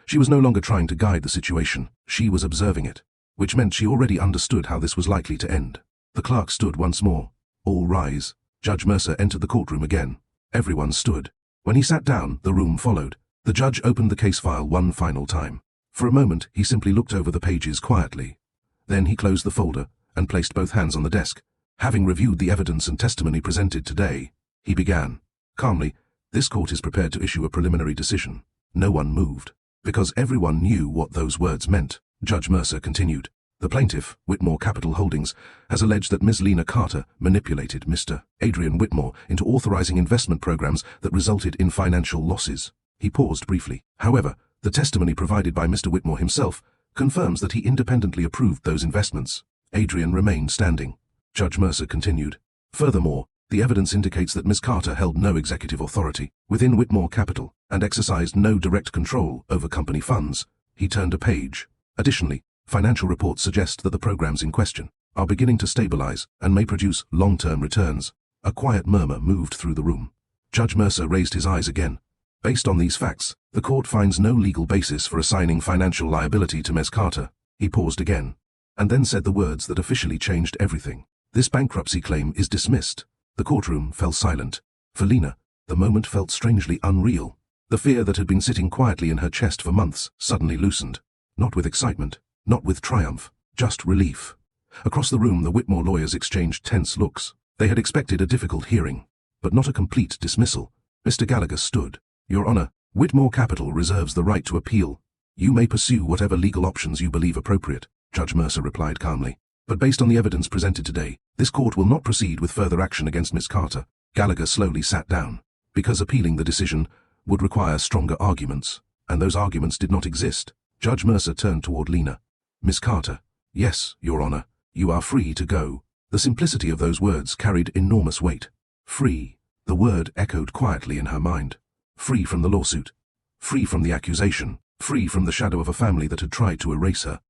She was no longer trying to guide the situation, she was observing it, which meant she already understood how this was likely to end. The clerk stood once more. All rise. Judge Mercer entered the courtroom again. Everyone stood. When he sat down, the room followed. The judge opened the case file one final time. For a moment, he simply looked over the pages quietly. Then he closed the folder and placed both hands on the desk. Having reviewed the evidence and testimony presented today, he began. Calmly, this court is prepared to issue a preliminary decision. No one moved. Because everyone knew what those words meant, Judge Mercer continued. The plaintiff, Whitmore Capital Holdings, has alleged that Ms. Lena Carter manipulated Mr. Adrien Whitmore into authorizing investment programs that resulted in financial losses. He paused briefly. However, the testimony provided by Mr. Whitmore himself confirms that he independently approved those investments. Adrien remained standing. Judge Mercer continued. Furthermore, The evidence indicates that Miss Carter held no executive authority within Whitmore Capital and exercised no direct control over company funds. He turned a page. Additionally, financial reports suggest that the programs in question are beginning to stabilize and may produce long-term returns. A quiet murmur moved through the room. Judge Mercer raised his eyes again. Based on these facts, the court finds no legal basis for assigning financial liability to Ms. Carter. He paused again, and then said the words that officially changed everything. This bankruptcy claim is dismissed. The courtroom fell silent. For Lena, the moment felt strangely unreal. The fear that had been sitting quietly in her chest for months suddenly loosened. Not with excitement, not with triumph, just relief. Across the room, the Whitmore lawyers exchanged tense looks. They had expected a difficult hearing, but not a complete dismissal. Mr. Gallagher stood. Your Honor, Whitmore Capital reserves the right to appeal. You may pursue whatever legal options you believe appropriate, Judge Mercer replied calmly. But based on the evidence presented today, this court will not proceed with further action against Miss Carter. Gallagher slowly sat down, because appealing the decision would require stronger arguments, and those arguments did not exist. Judge Mercer turned toward Lena. Miss Carter, yes, Your Honor, you are free to go. The simplicity of those words carried enormous weight. Free. The word echoed quietly in her mind. Free from the lawsuit. Free from the accusation. Free from the shadow of a family that had tried to erase her.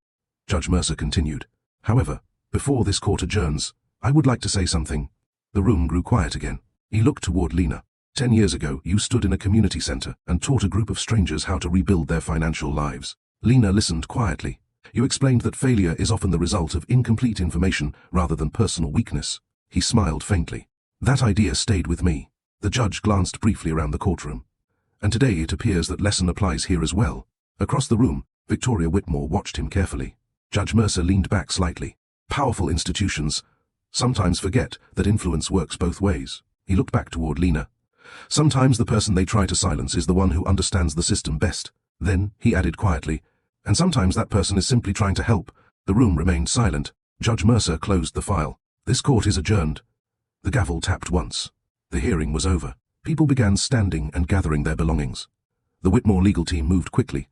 Judge Mercer continued. However, before this court adjourns, I would like to say something. The room grew quiet again. He looked toward Lena. 10 years ago, you stood in a community center and taught a group of strangers how to rebuild their financial lives. Lena listened quietly. You explained that failure is often the result of incomplete information rather than personal weakness. He smiled faintly. That idea stayed with me. The judge glanced briefly around the courtroom. And today it appears that lesson applies here as well. Across the room, Victoria Whitmore watched him carefully. Judge Mercer leaned back slightly. Powerful institutions sometimes forget that influence works both ways. He looked back toward Lena. Sometimes the person they try to silence is the one who understands the system best. Then, he added quietly, and sometimes that person is simply trying to help. The room remained silent. Judge Mercer closed the file. This court is adjourned. The gavel tapped once. The hearing was over. People began standing and gathering their belongings. The Whitmore legal team moved quickly,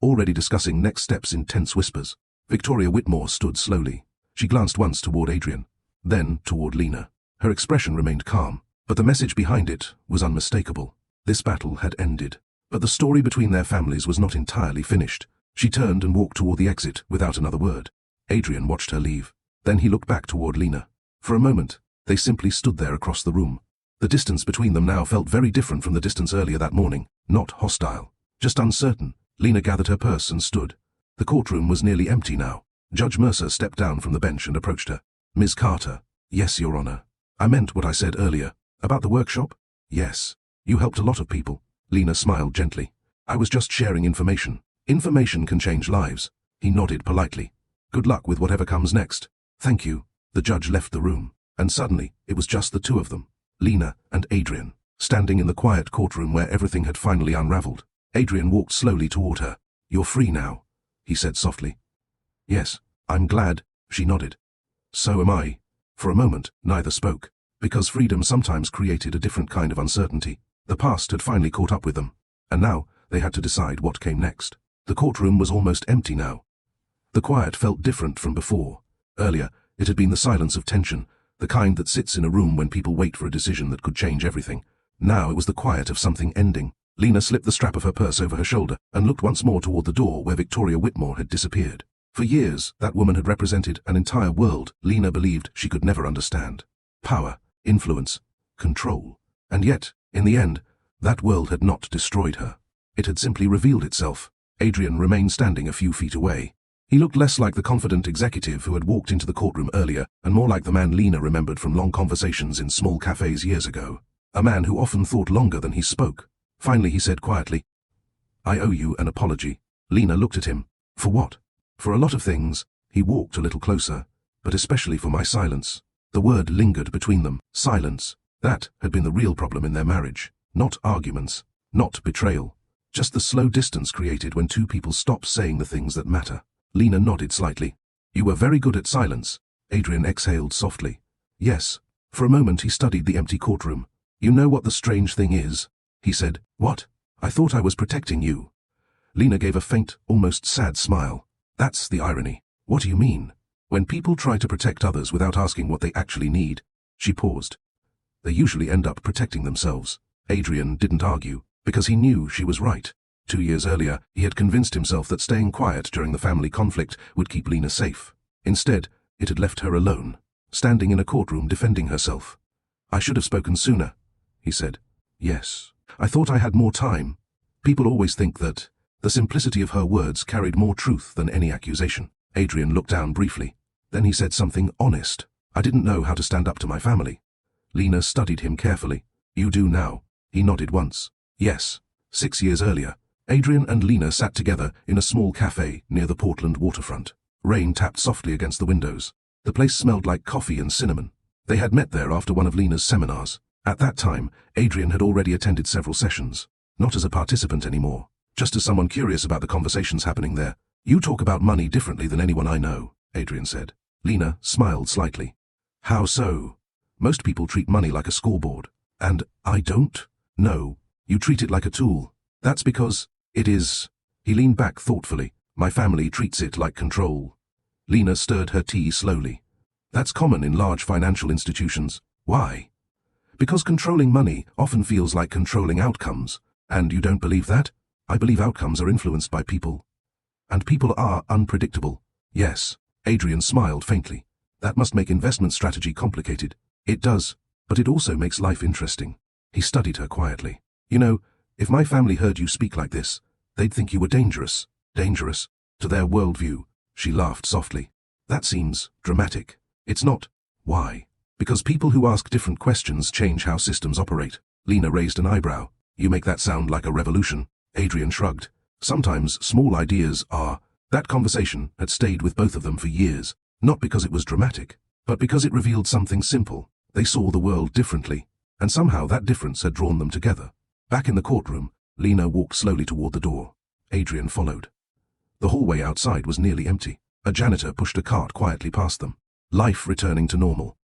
already discussing next steps in tense whispers. Victoria Whitmore stood slowly. She glanced once toward Adrien, then toward Lena. Her expression remained calm, but the message behind it was unmistakable. This battle had ended, but the story between their families was not entirely finished. She turned and walked toward the exit without another word. Adrien watched her leave. Then he looked back toward Lena. For a moment, they simply stood there across the room. The distance between them now felt very different from the distance earlier that morning. Not hostile, just uncertain. Lena gathered her purse and stood. The courtroom was nearly empty now. Judge Mercer stepped down from the bench and approached her. Ms. Carter. Yes, Your Honor. I meant what I said earlier. About the workshop? Yes. You helped a lot of people. Lena smiled gently. I was just sharing information. Information can change lives. He nodded politely. Good luck with whatever comes next. Thank you. The judge left the room, and suddenly it was just the two of them, Lena and Adrien, standing in the quiet courtroom where everything had finally unraveled. Adrien walked slowly toward her. You're free now, he said softly. Yes, I'm glad, she nodded. So am I. For a moment, neither spoke, because freedom sometimes created a different kind of uncertainty. The past had finally caught up with them, and now they had to decide what came next. The courtroom was almost empty now. The quiet felt different from before. Earlier, it had been the silence of tension, the kind that sits in a room when people wait for a decision that could change everything. Now it was the quiet of something ending. Lena slipped the strap of her purse over her shoulder and looked once more toward the door where Victoria Whitmore had disappeared. For years, that woman had represented an entire world Lena believed she could never understand. Power, influence, control. And yet, in the end, that world had not destroyed her. It had simply revealed itself. Adrien remained standing a few feet away. He looked less like the confident executive who had walked into the courtroom earlier and more like the man Lena remembered from long conversations in small cafes years ago. A man who often thought longer than he spoke. Finally he said quietly, I owe you an apology. Lena looked at him. For what? For a lot of things. He walked a little closer, but especially for my silence. The word lingered between them. Silence. That had been the real problem in their marriage. Not arguments. Not betrayal. Just the slow distance created when two people stop saying the things that matter. Lena nodded slightly. You were very good at silence. Adrien exhaled softly. Yes. For a moment he studied the empty courtroom. You know what the strange thing is? He said. What? I thought I was protecting you. Lena gave a faint, almost sad smile. That's the irony. What do you mean? When people try to protect others without asking what they actually need. She paused. They usually end up protecting themselves. Adrien didn't argue, because he knew she was right. 2 years earlier, he had convinced himself that staying quiet during the family conflict would keep Lena safe. Instead, it had left her alone, standing in a courtroom defending herself. "I should have spoken sooner," he said. "Yes. I thought I had more time." People always think that. The simplicity of her words carried more truth than any accusation. Adrien looked down briefly. Then he said something honest. "I didn't know how to stand up to my family." Lena studied him carefully. "You do now." He nodded once. "Yes." 6 years earlier, Adrien and Lena sat together in a small cafe near the Portland waterfront. Rain tapped softly against the windows. The place smelled like coffee and cinnamon. They had met there after one of Lena's seminars. At that time, Adrien had already attended several sessions. Not as a participant anymore, just as someone curious about the conversations happening there. "You talk about money differently than anyone I know," Adrien said. Lena smiled slightly. "How so?" "Most people treat money like a scoreboard. And I don't?" "No, you treat it like a tool. That's because it is." He leaned back thoughtfully. "My family treats it like control." Lena stirred her tea slowly. "That's common in large financial institutions." "Why?" "Because controlling money often feels like controlling outcomes. And you don't believe that?" "I believe outcomes are influenced by people. And people are unpredictable." "Yes." Adrien smiled faintly. "That must make investment strategy complicated." "It does, but it also makes life interesting." He studied her quietly. "You know, if my family heard you speak like this, they'd think you were dangerous." "Dangerous? To their worldview." She laughed softly. "That seems dramatic." "It's not." "Why?" "Because people who ask different questions change how systems operate." Lena raised an eyebrow. "You make that sound like a revolution." Adrien shrugged. "Sometimes small ideas are." That conversation had stayed with both of them for years, not because it was dramatic, but because it revealed something simple. They saw the world differently, and somehow that difference had drawn them together. Back in the courtroom, Lena walked slowly toward the door. Adrien followed. The hallway outside was nearly empty. A janitor pushed a cart quietly past them. Life returning to normal.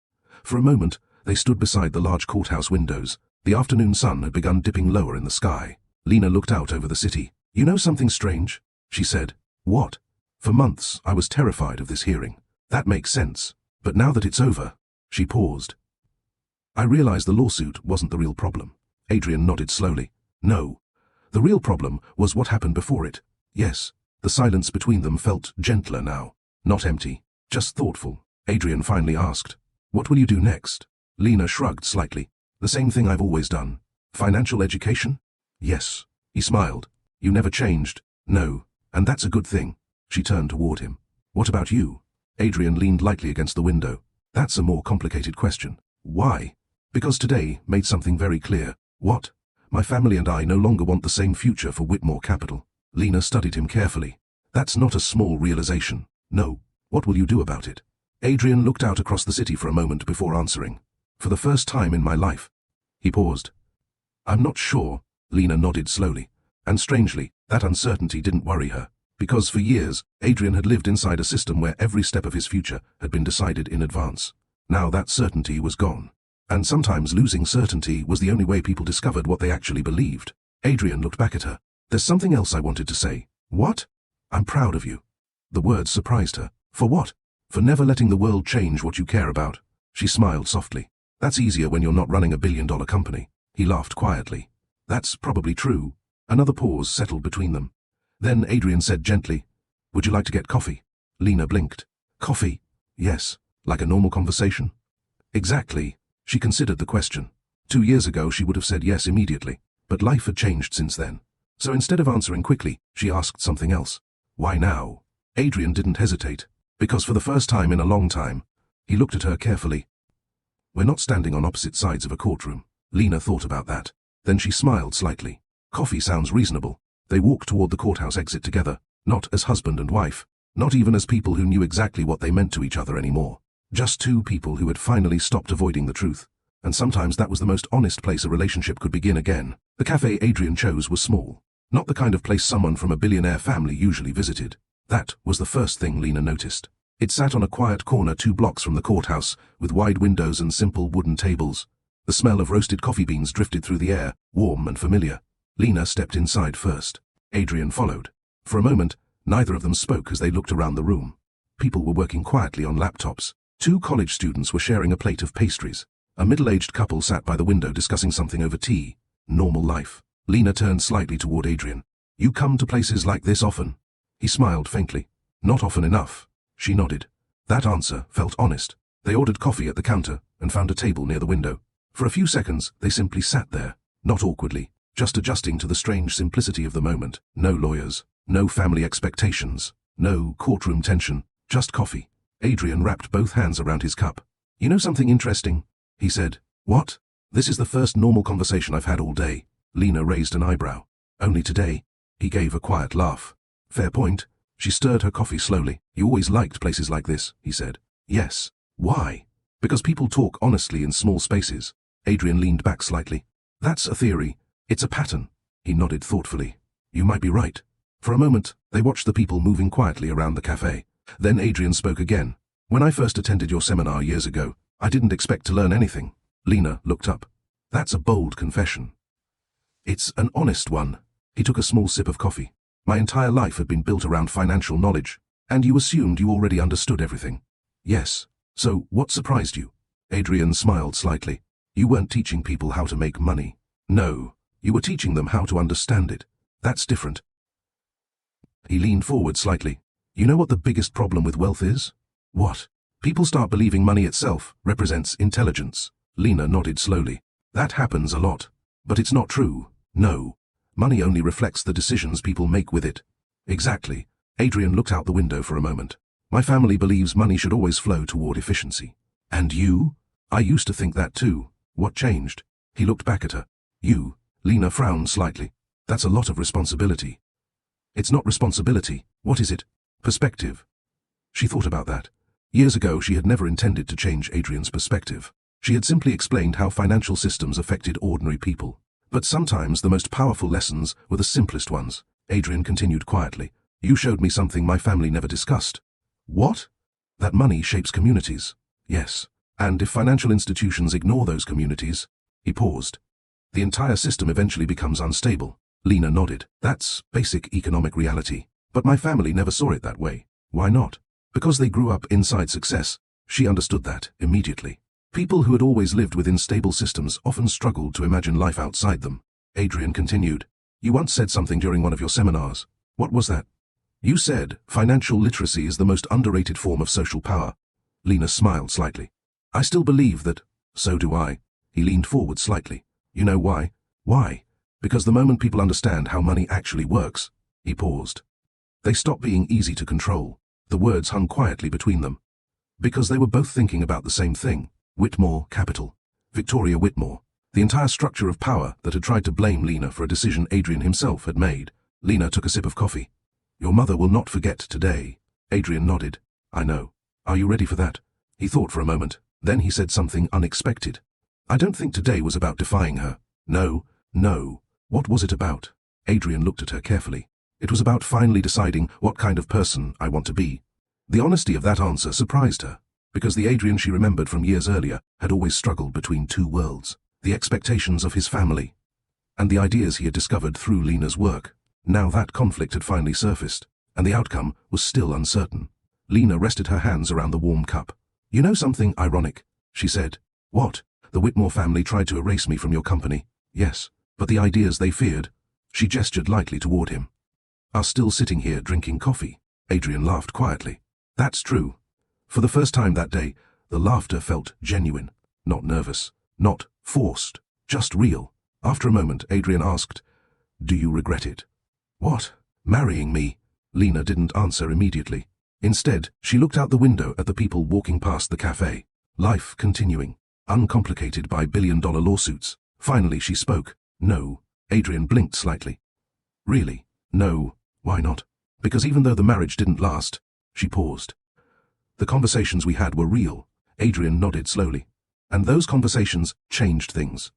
For a moment, they stood beside the large courthouse windows. The afternoon sun had begun dipping lower in the sky. Lena looked out over the city. "You know something strange?" she said. "What?" "For months, I was terrified of this hearing. That makes sense. But now that it's over." She paused. "I realized the lawsuit wasn't the real problem." Adrien nodded slowly. "No. The real problem was what happened before it." "Yes." The silence between them felt gentler now. Not empty, just thoughtful. Adrien finally asked, "What will you do next?" Lena shrugged slightly. "The same thing I've always done." "Financial education?" "Yes." He smiled. "You never changed." "No. And that's a good thing." She turned toward him. "What about you?" Adrien leaned lightly against the window. "That's a more complicated question." "Why?" "Because today made something very clear." "What?" "My family and I no longer want the same future for Whitmore Capital." Lena studied him carefully. "That's not a small realization." "No. What will you do about it?" Adrien looked out across the city for a moment before answering. "For the first time in my life." He paused. "I'm not sure." Lena nodded slowly. And strangely, that uncertainty didn't worry her. Because for years, Adrien had lived inside a system where every step of his future had been decided in advance. Now that certainty was gone. And sometimes losing certainty was the only way people discovered what they actually believed. Adrien looked back at her. "There's something else I wanted to say." "What?" "I'm proud of you." The words surprised her. "For what?" "For never letting the world change what you care about." She smiled softly. "That's easier when you're not running a billion-dollar company." He laughed quietly. "That's probably true." Another pause settled between them. Then Adrien said gently, "Would you like to get coffee?" Lena blinked. "Coffee?" "Yes. Like a normal conversation?" "Exactly." She considered the question. 2 years ago she would have said yes immediately, but life had changed since then. So instead of answering quickly, she asked something else. "Why now?" Adrien didn't hesitate. "Because for the first time in a long time." He looked at her carefully. "We're not standing on opposite sides of a courtroom." Lena thought about that. Then she smiled slightly. "Coffee sounds reasonable." They walked toward the courthouse exit together, not as husband and wife, not even as people who knew exactly what they meant to each other anymore. Just two people who had finally stopped avoiding the truth. And sometimes that was the most honest place a relationship could begin again. The cafe Adrien chose was small. Not the kind of place someone from a billionaire family usually visited. That was the first thing Lena noticed. It sat on a quiet corner 2 blocks from the courthouse, with wide windows and simple wooden tables. The smell of roasted coffee beans drifted through the air, warm and familiar. Lena stepped inside first. Adrien followed. For a moment, neither of them spoke as they looked around the room. People were working quietly on laptops. 2 college students were sharing a plate of pastries. A middle-aged couple sat by the window discussing something over tea. Normal life. Lena turned slightly toward Adrien. You come to places like this often? He smiled faintly. Not often enough. She nodded. That answer felt honest. They ordered coffee at the counter and found a table near the window. For a few seconds, they simply sat there, not awkwardly, just adjusting to the strange simplicity of the moment. No lawyers, no family expectations, no courtroom tension, just coffee. Adrien wrapped both hands around his cup. You know something interesting? He said. What? This is the first normal conversation I've had all day. Lena raised an eyebrow. Only today? He gave a quiet laugh. Fair point. She stirred her coffee slowly. You always liked places like this, he said. Yes. Why? Because people talk honestly in small spaces. Adrien leaned back slightly. That's a theory. It's a pattern. He nodded thoughtfully. You might be right. For a moment, they watched the people moving quietly around the cafe. Then Adrien spoke again. When I first attended your seminar years ago, I didn't expect to learn anything. Lena looked up. That's a bold confession. It's an honest one. He took a small sip of coffee. My entire life had been built around financial knowledge, and you assumed you already understood everything. Yes. So, what surprised you? Adrien smiled slightly. You weren't teaching people how to make money. No, you were teaching them how to understand it. That's different. He leaned forward slightly. You know what the biggest problem with wealth is? What? People start believing money itself represents intelligence. Lena nodded slowly. That happens a lot. But it's not true. No. Money only reflects the decisions people make with it. Exactly. Adrien looked out the window for a moment. My family believes money should always flow toward efficiency. And you? I used to think that too. What changed? He looked back at her. You. Lena frowned slightly. That's a lot of responsibility. It's not responsibility. What is it? Perspective. She thought about that. Years ago, she had never intended to change Adrien's perspective. She had simply explained how financial systems affected ordinary people. But sometimes the most powerful lessons were the simplest ones. Adrien continued quietly. You showed me something my family never discussed. What? That money shapes communities. Yes. And if financial institutions ignore those communities... He paused. The entire system eventually becomes unstable. Lena nodded. That's basic economic reality. But my family never saw it that way. Why not? Because they grew up inside success. She understood that immediately. People who had always lived within stable systems often struggled to imagine life outside them. Adrien continued. You once said something during one of your seminars. What was that? You said financial literacy is the most underrated form of social power. Lena smiled slightly. I still believe that. So do I. He leaned forward slightly. You know why? Why? Because the moment people understand how money actually works. He paused. They stop being easy to control. The words hung quietly between them. Because they were both thinking about the same thing. Whitmore Capital. Victoria Whitmore. The entire structure of power that had tried to blame Lena for a decision Adrien himself had made. Lena took a sip of coffee. Your mother will not forget today. Adrien nodded. I know. Are you ready for that? He thought for a moment. Then he said something unexpected. I don't think today was about defying her. No. What was it about? Adrien looked at her carefully. It was about finally deciding what kind of person I want to be. The honesty of that answer surprised her, because the Adrien she remembered from years earlier had always struggled between two worlds, the expectations of his family and the ideas he had discovered through Lena's work. Now that conflict had finally surfaced, and the outcome was still uncertain. Lena rested her hands around the warm cup. You know something ironic? She said. What? The Whitmore family tried to erase me from your company. Yes, but the ideas they feared. She gestured lightly toward him. Are still sitting here drinking coffee. Adrien laughed quietly. That's true. For the first time that day, the laughter felt genuine, not nervous, not forced, just real. After a moment, Adrien asked, Do you regret it? What? Marrying me? Lena didn't answer immediately. Instead, she looked out the window at the people walking past the cafe. Life continuing, uncomplicated by billion-dollar lawsuits. Finally, she spoke. No. Adrien blinked slightly. Really? No. Why not? Because even though the marriage didn't last, she paused. The conversations we had were real. Adrien nodded slowly. And those conversations changed things.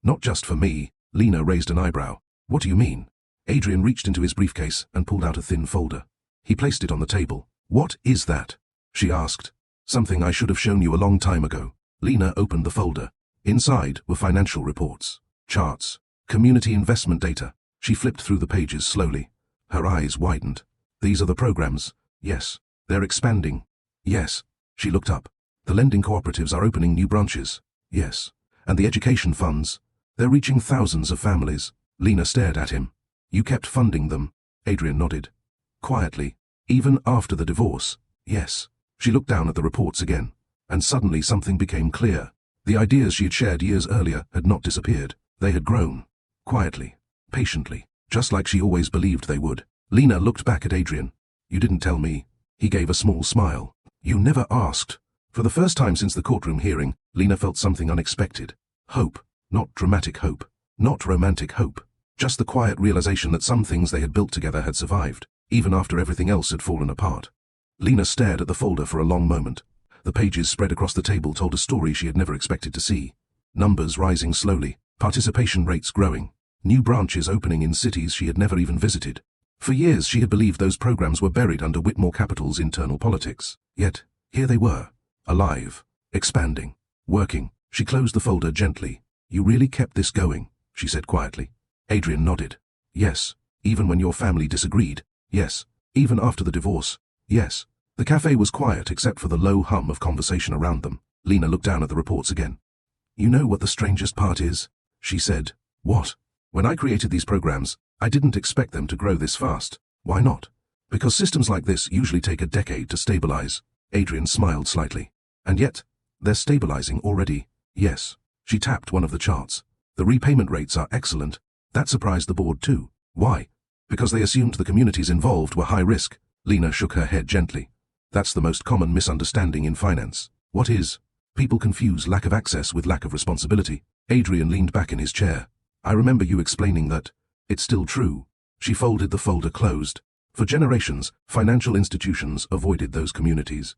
Not just for me. Lena raised an eyebrow. What do you mean? Adrien reached into his briefcase and pulled out a thin folder. He placed it on the table. What is that? She asked. Something I should have shown you a long time ago. Lena opened the folder. Inside were financial reports, charts, community investment data. She flipped through the pages slowly. Her eyes widened. These are the programs. Yes. They're expanding. Yes. She looked up. The lending cooperatives are opening new branches. Yes. And the education funds. They're reaching thousands of families. Lena stared at him. You kept funding them. Adrien nodded. Quietly. Even after the divorce. Yes. She looked down at the reports again. And suddenly something became clear. The ideas she had shared years earlier had not disappeared. They had grown. Quietly. Patiently. Just like she always believed they would. Lena looked back at Adrien. You didn't tell me. He gave a small smile. You never asked. For the first time since the courtroom hearing, Lena felt something unexpected. Hope. Not dramatic hope. Not romantic hope. Just the quiet realization that some things they had built together had survived, even after everything else had fallen apart. Lena stared at the folder for a long moment. The pages spread across the table told a story she had never expected to see. Numbers rising slowly, participation rates growing, new branches opening in cities she had never even visited. For years she had believed those programs were buried under Whitmore Capital's internal politics. Yet, here they were, alive, expanding, working. She closed the folder gently. You really kept this going, she said quietly. Adrien nodded. Yes, even when your family disagreed. Yes, even after the divorce. Yes. The cafe was quiet except for the low hum of conversation around them. Lena looked down at the reports again. You know what the strangest part is? She said. What? When I created these programs, I didn't expect them to grow this fast. Why not? Because systems like this usually take a decade to stabilize. Adrien smiled slightly. And yet, they're stabilizing already. Yes. She tapped one of the charts. The repayment rates are excellent. That surprised the board too. Why? Because they assumed the communities involved were high risk. Lena shook her head gently. That's the most common misunderstanding in finance. What is? People confuse lack of access with lack of responsibility. Adrien leaned back in his chair. I remember you explaining that. It's still true. She folded the folder closed. For generations, financial institutions avoided those communities.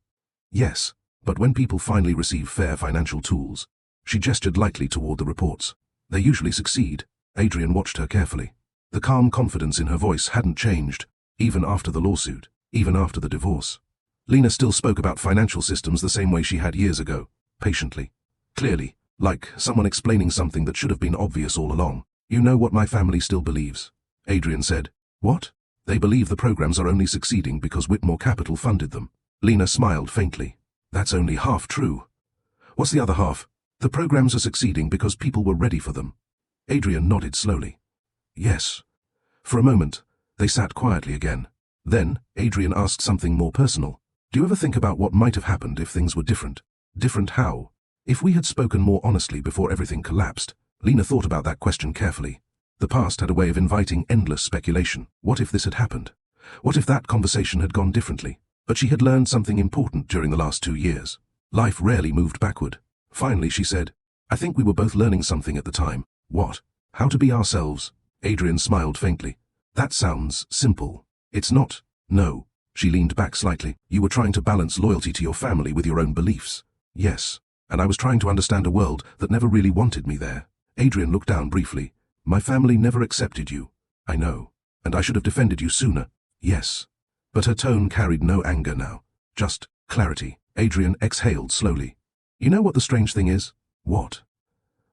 Yes, but when people finally receive fair financial tools, she gestured lightly toward the reports. They usually succeed. Adrien watched her carefully. The calm confidence in her voice hadn't changed, even after the lawsuit, even after the divorce. Lena still spoke about financial systems the same way she had years ago, patiently, clearly, like someone explaining something that should have been obvious all along. You know what my family still believes? Adrien said. What? They believe the programs are only succeeding because Whitmore Capital funded them. Lena smiled faintly. That's only half true. What's the other half? The programs are succeeding because people were ready for them. Adrien nodded slowly. Yes. For a moment, they sat quietly again. Then, Adrien asked something more personal. Do you ever think about what might have happened if things were different? Different how? If we had spoken more honestly before everything collapsed? Lena thought about that question carefully. The past had a way of inviting endless speculation. What if this had happened? What if that conversation had gone differently? But she had learned something important during the last 2 years. Life rarely moved backward. Finally, she said, I think we were both learning something at the time. What? How to be ourselves. Adrien smiled faintly. That sounds simple. It's not. No. She leaned back slightly. You were trying to balance loyalty to your family with your own beliefs. Yes. And I was trying to understand a world that never really wanted me there. Adrien looked down briefly. My family never accepted you. I know. And I should have defended you sooner. Yes. But her tone carried no anger now. Just clarity. Adrien exhaled slowly. You know what the strange thing is? What?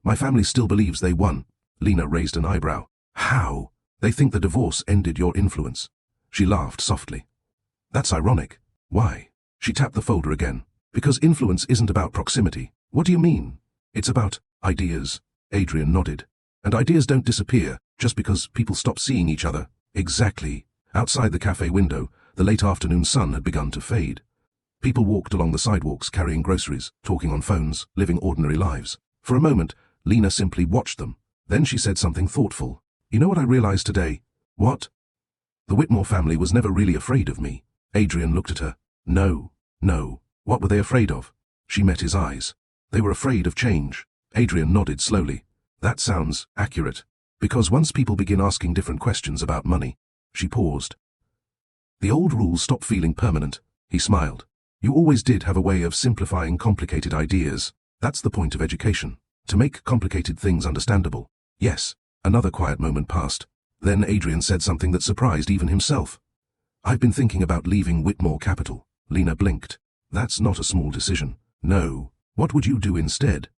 My family still believes they won. Lena raised an eyebrow. How? They think the divorce ended your influence. She laughed softly. That's ironic. Why? She tapped the folder again. Because influence isn't about proximity. What do you mean? It's about ideas. Adrien nodded. And ideas don't disappear just because people stop seeing each other. Exactly. Outside the cafe window, the late afternoon sun had begun to fade. People walked along the sidewalks carrying groceries, talking on phones, living ordinary lives. For a moment, Lena simply watched them. Then she said something thoughtful. You know what I realized today? What? The Whitmore family was never really afraid of me. Adrien looked at her. No. What were they afraid of? She met his eyes. They were afraid of change. Adrien nodded slowly. That sounds accurate. Because once people begin asking different questions about money. She paused. The old rules stop feeling permanent. He smiled. You always did have a way of simplifying complicated ideas. That's the point of education. To make complicated things understandable. Yes. Another quiet moment passed. Then Adrien said something that surprised even himself. I've been thinking about leaving Whitmore Capital. Lena blinked. That's not a small decision. No. What would you do instead?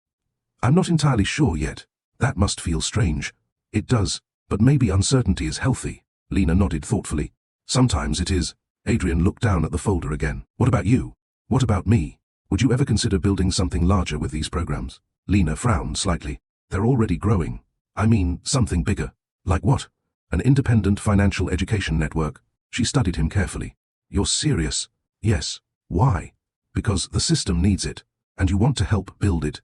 I'm not entirely sure yet. That must feel strange. It does, but maybe uncertainty is healthy. Lena nodded thoughtfully. Sometimes it is. Adrien looked down at the folder again. What about you? What about me? Would you ever consider building something larger with these programs? Lena frowned slightly. They're already growing. I mean, something bigger. Like what? An independent financial education network. She studied him carefully. You're serious? Yes. Why? Because the system needs it, and you want to help build it.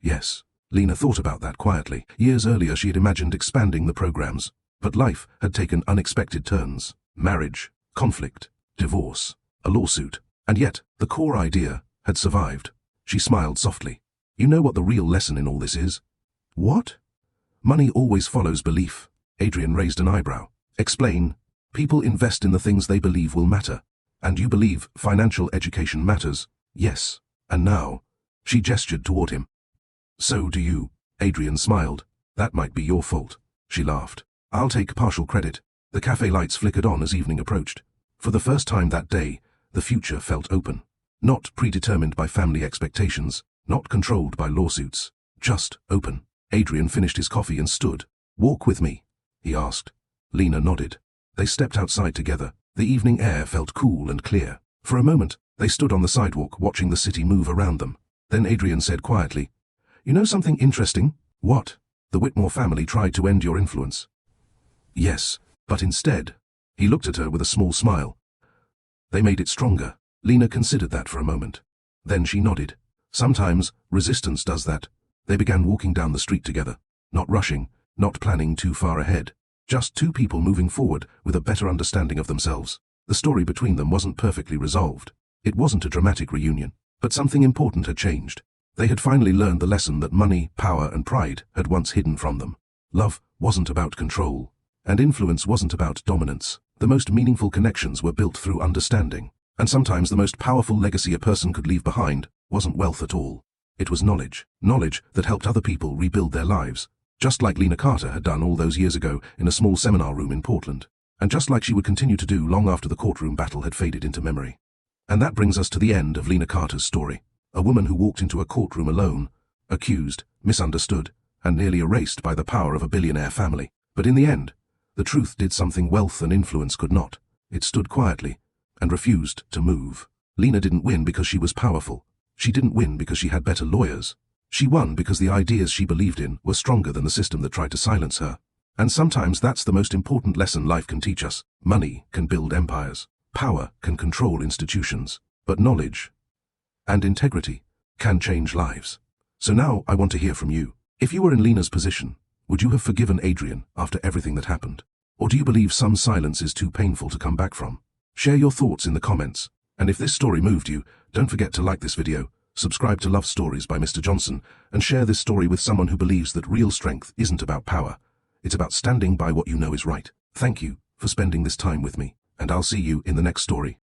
Yes. Lena thought about that quietly. Years earlier she had imagined expanding the programs, but life had taken unexpected turns. Marriage, conflict, divorce, a lawsuit, and yet the core idea had survived. She smiled softly. You know what the real lesson in all this is? What? Money always follows belief. Adrien raised an eyebrow. Explain. People invest in the things they believe will matter. And you believe financial education matters? Yes. And now? She gestured toward him. So do you. Adrien smiled. That might be your fault. She laughed. I'll take partial credit. The cafe lights flickered on as evening approached. For the first time that day, the future felt open. Not predetermined by family expectations, not controlled by lawsuits. Just open. Adrien finished his coffee and stood. Walk with me, he asked. Lena nodded. They stepped outside together. The evening air felt cool and clear. For a moment, they stood on the sidewalk watching the city move around them. Then Adrien said quietly, You know something interesting? What? The Whitmore family tried to end your influence. Yes, but instead, he looked at her with a small smile. They made it stronger. Lena considered that for a moment. Then she nodded. Sometimes, resistance does that. They began walking down the street together. Not rushing, not planning too far ahead. Just two people moving forward with a better understanding of themselves. The story between them wasn't perfectly resolved. It wasn't a dramatic reunion, but something important had changed. They had finally learned the lesson that money, power, and pride had once hidden from them. Love wasn't about control, and influence wasn't about dominance. The most meaningful connections were built through understanding, and sometimes the most powerful legacy a person could leave behind wasn't wealth at all. It was knowledge. Knowledge that helped other people rebuild their lives. Just like Lena Carter had done all those years ago in a small seminar room in Portland. And just like she would continue to do long after the courtroom battle had faded into memory. And that brings us to the end of Lena Carter's story. A woman who walked into a courtroom alone, accused, misunderstood, and nearly erased by the power of a billionaire family. But in the end, the truth did something wealth and influence could not. It stood quietly and refused to move. Lena didn't win because she was powerful. She didn't win because she had better lawyers. She won because the ideas she believed in were stronger than the system that tried to silence her. And sometimes that's the most important lesson life can teach us. Money can build empires. Power can control institutions. But knowledge and integrity can change lives. So now I want to hear from you. If you were in Lena's position, would you have forgiven Adrien after everything that happened? Or do you believe some silence is too painful to come back from? Share your thoughts in the comments. And if this story moved you, don't forget to like this video, subscribe to Love Stories by Mr. Johnson, and share this story with someone who believes that real strength isn't about power. It's about standing by what you know is right. Thank you for spending this time with me, and I'll see you in the next story.